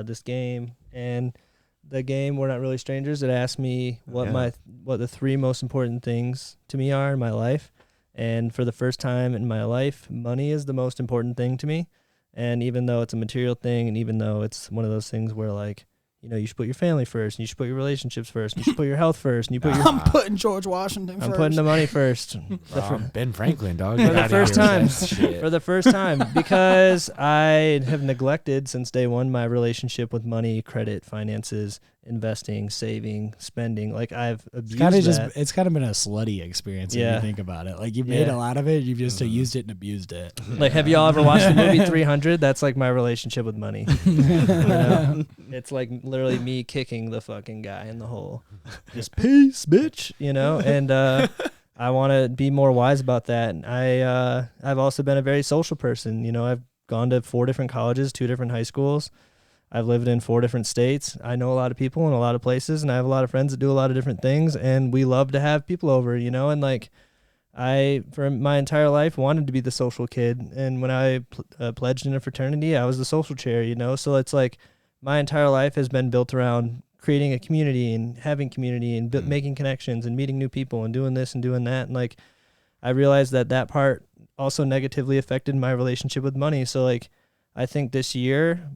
this game, and the game We're Not Really Strangers. It asked me what Yeah. what the 3 most important things to me are in my life, and for the first time in my life, money is the most important thing to me. And even though it's a material thing, and even though it's one of those things where like, you should put your family first, and you should put your relationships first, and you should put your health first, and you put your I'm putting George Washington I'm first. putting the money first. Bro, I'm Ben Franklin, dog. For Get the outta first here with time. that shit. For the first time, because I have neglected since day one my relationship with money, credit, finances, investing, saving, spending. Like I've abused that. It's kind of been a slutty experience if Yeah. you think about it. Like you've made Yeah. a lot of it, you've just used it and abused it. Like, have y'all ever watched the movie 300? That's like my relationship with money. You know? It's like literally me kicking the fucking guy in the hole. Just peace, bitch. And I want to be more wise about that. And I've also been a very social person. I've gone to 4 different colleges, 2 different high schools. I've lived in 4 different states. I know a lot of people in a lot of places, and I have a lot of friends that do a lot of different things, and we love to have people over, you know, and like I, for my entire life, wanted to be the social kid. And when I pledged in a fraternity, I was the social chair, you know, so it's like my entire life has been built around creating a community and having community and making connections and meeting new people and doing this and doing that. And like, I realized that part also negatively affected my relationship with money. So like, I think this year,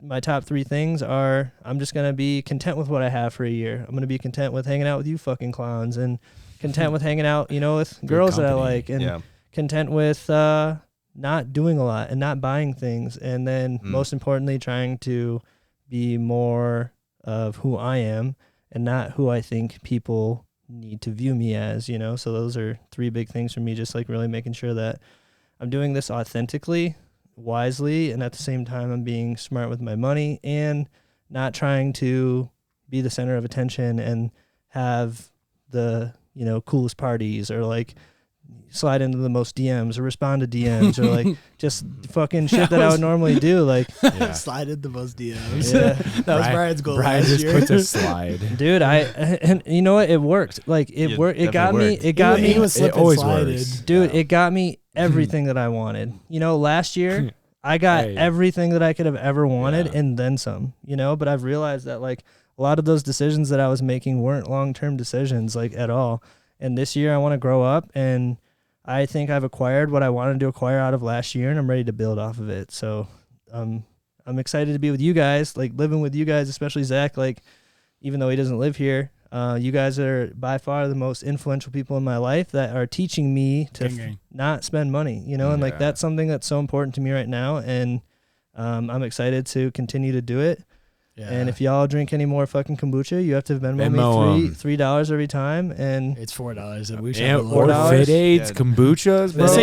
my top 3 things are I'm just going to be content with what I have for a year. I'm going to be content with hanging out with you fucking clowns and content with hanging out, you know, with girls that I like, and content with not doing a lot and not buying things. And then most importantly, trying to be more of who I am and not who I think people need to view me as, you know. So those are 3 big things for me, just like really making sure that I'm doing this authentically, wisely, and at the same time I'm being smart with my money and not trying to be the center of attention and have the, you know, coolest parties or like slide into the most DMs or respond to DMs or like just fucking shit that I would normally do. Like slide in the most DMs. Yeah. That was Brian's goal Brian last just year. puts a slide. Dude, and you know what? It worked. Like it worked. It got me. Worked. It got He me. was It slipping always slided. works. Dude, it got me everything that I wanted. You know, last year I got Hey. everything that I could have ever wanted Yeah. and then some, you know, but I've realized that like a lot of those decisions that I was making weren't long-term decisions like at all. And this year I want to grow up, and I think I've acquired what I wanted to acquire out of last year, and I'm ready to build off of it. So I'm excited to be with you guys, like living with you guys, especially Zach, like even though he doesn't live here. You guys are by far the most influential people in my life that are teaching me to not spend money, you know, and like Yeah. that's something that's so important to me right now. And I'm excited to continue to do it. Yeah. And if y'all drink any more fucking kombucha, you have to Venmo me $3 every time. And it's $4 and we should And have or $4. Fit Aids, Yeah. kombuchas, bro. This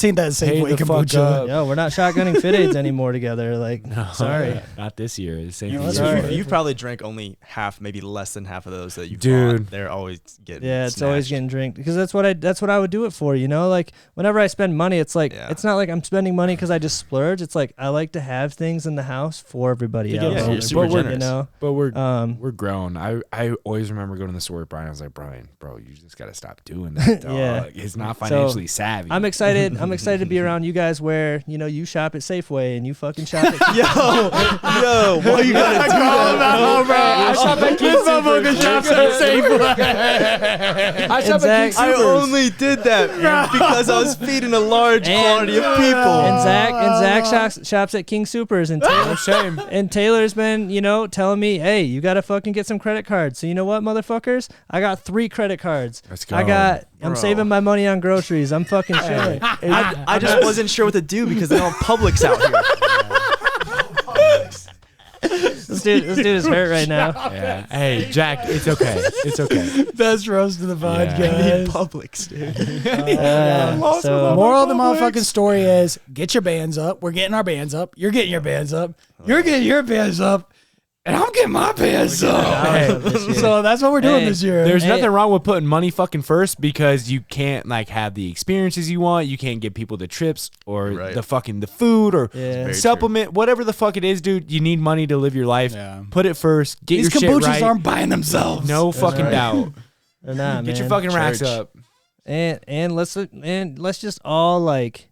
ain't that Pay Safeway the fuck kombucha. up. yo, we're not shotgunning Fit Aids anymore together. Like, No, sorry. not this year. The same that's year. all right. You've probably drank only half, maybe less than half of those that you've Dude. bought. They're always getting Yeah, it's always snatched. getting drink because that's what I would do it for, you know? Like whenever I spend money, it's like Yeah. it's not like I'm spending money because I just splurge. It's like I like to have things in the house for everybody To else. get you're super you generous. know. But we're We're grown. I always remember going to the store with Brian. I was like, Brian, bro, you just gotta stop doing that, dog. Yeah. It's not So, financially savvy. I'm excited. I'm excited to be around you guys where, you know, you shop at Safeway and you fucking shop at Yo, why you gotta do that, bro? I shop at King I shop Zach- at King I Supers. only did that because I was feeding a large quantity of people. and Zach shops at King Supers and Taylor, No shame. and Taylor's been, you know, telling me, hey, you gotta fucking get some credit cards. So you know what, motherfuckers? I got 3 credit cards. Let's go. I'm Bro. saving my money on groceries. I'm fucking chilling. I just wasn't sure what to do because they don't Publix out here. This dude is hurt right now. Yeah. Hey, Jack, it's okay. It's okay. Best roast of the Yeah. podcast. Publix, dude. So Moral of the motherfucking story is get your bands up. We're getting our bands up. You're getting your bands up. You're getting your bands up. And I'm getting my bands up. Hey, So that's what we're doing Hey, this year. There's Hey. nothing wrong with putting money fucking first because you can't like have the experiences you want. You can't give people the trips or Right. the food or Yeah. Very supplement, whatever the fuck it is, dude. You need money to live your life. Yeah. Put it first. Get These your shit kombuchas right. aren't buying themselves. No fucking right. doubt. or not, Get your man. fucking racks Church. up. and let's just all like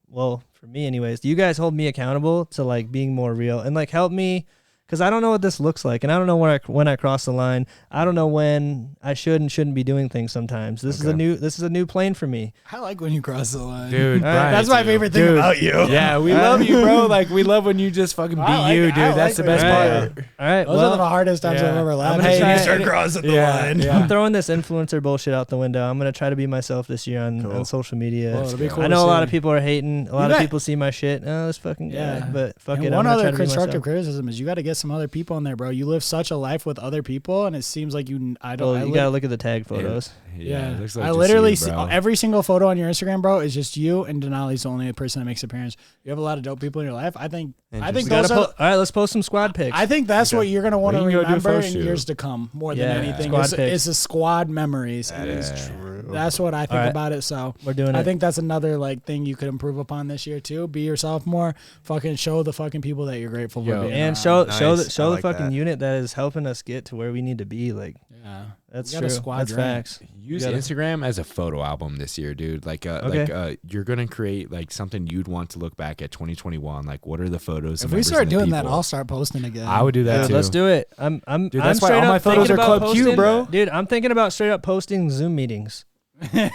well, for me anyways, you guys hold me accountable to like being more real and like help me. Because I don't know what this looks like, and I don't know when I cross the line. I don't know when I should and shouldn't be doing things. Sometimes this is a new plane for me. I like when you cross the line. Dude, All right. Brian, That's my favorite thing dude. about you. Yeah, we love you, bro. Like we love when you just fucking be I like you, it. dude. I That's the like best it. All part. right, all right. Those Well, are the hardest times yeah. I've ever laughed. gonna Hey, try- you start crossing the Yeah, line. yeah. I'm throwing this influencer bullshit out the window. I'm gonna try to be myself this year on Cool. social media. Well, it'll be cool I to know a lot see. of people are hating. A lot of bet. people see my shit. Oh, this fucking guy. Yeah. But fuck And it. one I'm gonna other try to be constructive myself. criticism is you got to get some other people in there, bro. You live such a life with other people, and it seems like you. I don't. Well, I you li- gotta look at the tag photos. Yeah, it looks like I just literally you, see bro. every single photo on your Instagram, bro. Is just you, and Denali's the only person that makes an appearance. You have a lot of dope people in your life. I think. I think We gotta those are. all right, let's post some squad pics. I think that's what you're gonna want to We can go do a remember photo in shoot. years to come more Yeah, than anything. squad Is pics. the squad memories. That is true. That's what I think Alright. about it. So We're doing it. I think that's another like thing you could improve upon this year too. Be yourself more. Fucking show the fucking people that you're grateful for Yo. being and around. show Nice. the I like fucking that. unit that is helping us get to where we need to be. Like Yeah. that's We got a true. squad That's drink. facts. Use gotta- Instagram as a photo album this year, dude. Like, you're gonna create like something you'd want to look back at 2021. Like, what are the photos? If of we members start and the doing that, people? I'll start posting again. I would do that Dude, too. let's do it. I'm Dude, that's why straight all my up photos thinking are about Club Q, posting- bro. Dude, I'm thinking about straight up posting Zoom meetings. I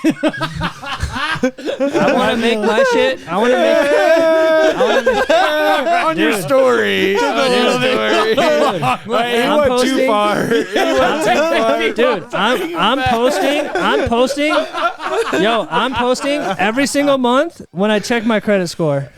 want to make my shit. I want to make on your Dude. story. Wait, he I'm went too posting- far. Dude, I'm posting. Yo, I'm posting every single month when I check my credit score.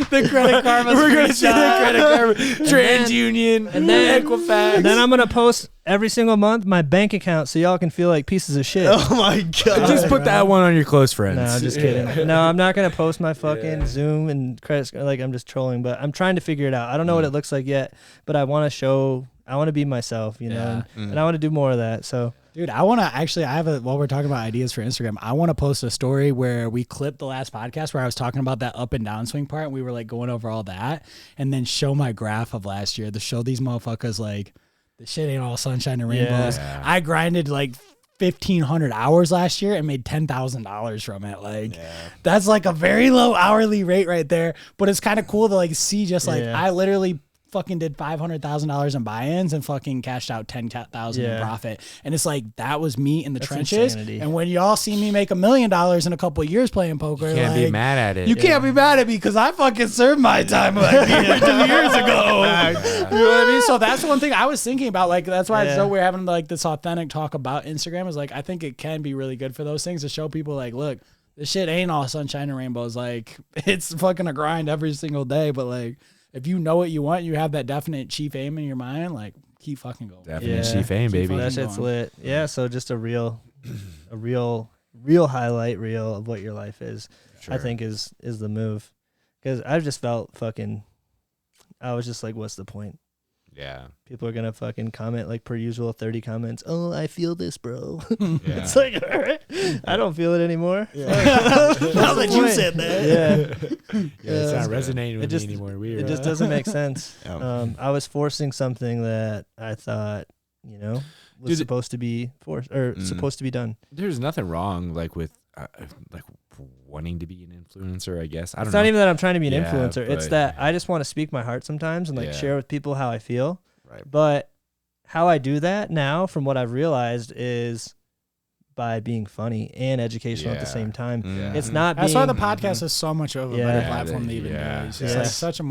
the credit karma. We're gonna see the credit card, TransUnion, and then- Equifax. And then I'm gonna post every single month my bank account so y'all can feel like pieces of shit. Oh my god. just put that one on your close friends. No, I'm just kidding. No, I'm not gonna post my fucking Zoom and credit score. Like I'm just trolling, but I'm trying to figure it out. I don't know what it looks like yet, but I want to show. I want to be myself, you know, and I want to do more of that. So Dude, I want to actually, while we're talking about ideas for Instagram, I want to post a story where we clipped the last podcast where I was talking about that up and down swing part. And we were like going over all that and then show my graph of last year to show these motherfuckers like the shit ain't all sunshine and rainbows. Yeah. I grinded like 1,500 hours last year and made $10,000 from it. Like that's like a very low hourly rate right there. But it's kind of cool to like see just like Yeah. I literally fucking did $500,000 in buy-ins and fucking cashed out 10,000 in Yeah. profit. And it's like that was me in the That's trenches. insanity. And when y'all see me make $1 million in a couple of years playing poker, You can't be like, mad at it. You can't be mad at me because I fucking served my time like 2 years ago. You know what I mean? So that's one thing I was thinking about. Like that's why it's so we're having like this authentic talk about Instagram. Is like I think it can be really good for those things to show people like, look, this shit ain't all sunshine and rainbows. Like it's fucking a grind every single day. But like if you know what you want, you have that definite chief aim in your mind. Like keep fucking going. Definitely Yeah. chief aim, baby. fucking that shit's going. lit. Yeah. So just a real highlight reel of what your life is. I think is the move, because I've just felt fucking. I was just like, what's the point? Yeah. People are gonna fucking comment like per usual, 30 comments. Oh, I feel this, bro. Yeah. It's like, all right, I don't feel it anymore. Now that you said that. Yeah, Yeah, it's not Yeah. resonating with just- me anymore. Weird. it just doesn't make sense. Yeah. I was forcing something that I thought, was Dude, supposed to be forced or Mm. supposed to be done. There's nothing wrong like with like wanting to be an influencer, I guess. I don't It's know. not even that I'm trying to be an Yeah, influencer. It's but- that I just want to speak my heart sometimes and like Yeah. share with people how I feel. Right. But how I do that now, from what I've realized, is by being funny and educational at the Yeah. same time. Mm. It's not That's being why the podcast is so much of a Yeah. better Yeah, platform to even do. It's just like Yes. such a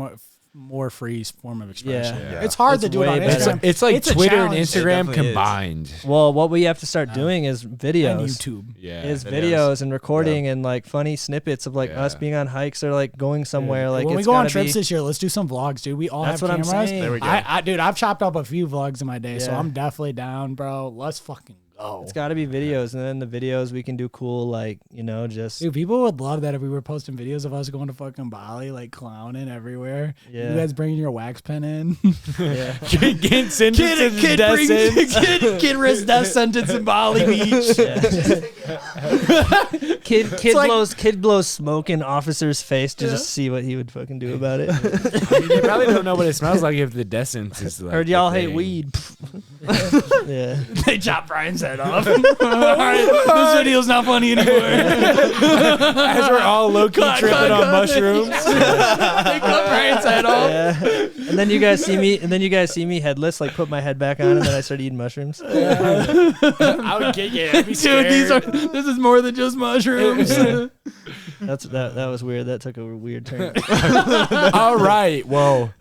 more free form of expression. Yeah. Yeah. It's hard It's to do it way on better. Instagram. It's like It's a Twitter and challenge. It Instagram definitely is. combined. Well, what we have to start Yeah. doing is And videos. YouTube. Yeah. Is Videos. videos and recording and like funny snippets of like us Yeah. being on hikes or like going somewhere. Like when we it's go on gotta trips be- this year, let's do some vlogs, dude. We all That's have what I'm cameras. saying. There we go. Dude, I've chopped up a few vlogs in my day, so Yeah. I'm definitely down, bro. Let's fucking go. It's got to be videos, and then the videos we can do cool, like just Dude, people would love that if we were posting videos of us going to fucking Bali, like clowning everywhere. Yeah. You guys bringing your wax pen in. yeah. Kid sends it to the kid, death brings, sentence. kid risks death sentence in Bali Beach. Kid blows smoke in officer's face to just see what he would fucking do about it. I mean, they probably don't know what it smells like if the death sentence is like. Heard the y'all hate thing. weed. yeah. They chop Brian's head off. All right, this video's not funny anymore. As we're all low key tripping on mushrooms. They cut Brian's head off. Yeah. And then you guys see me headless, like put my head back on, and then I start eating mushrooms. I would kick it. I'd be Dude, this is more than just mushrooms. That was weird. That took a weird turn. All right. Whoa.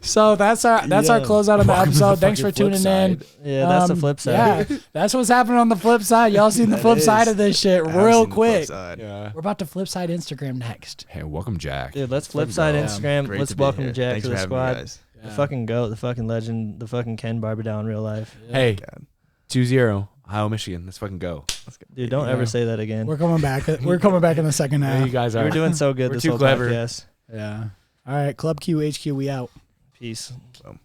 So that's our closeout of the Welcome to the episode. Thanks for fucking flip tuning in. side. Yeah, that's the flip side. Yeah, that's what's happening on the flip side. Y'all seen the That flip is. side of this shit I have real seen the flip quick. side. Yeah. We're about to flip side Instagram next. Hey, welcome, Jack. Dude, let's flip side Yeah. Instagram. Great Let's to be welcome here. Jack Thanks to for the having me, squad. guys. The fucking goat, the fucking legend, the fucking Ken Barberdow in real life. Hey, God. 2-0, Ohio, Michigan. Let's fucking go. Dude, don't Yeah. ever say that again. We're coming back. We're coming back in the second There half. you guys We're are. doing so good We're this too whole clever. podcast. Yeah. All right, Club Q HQ, we out. Peace. So.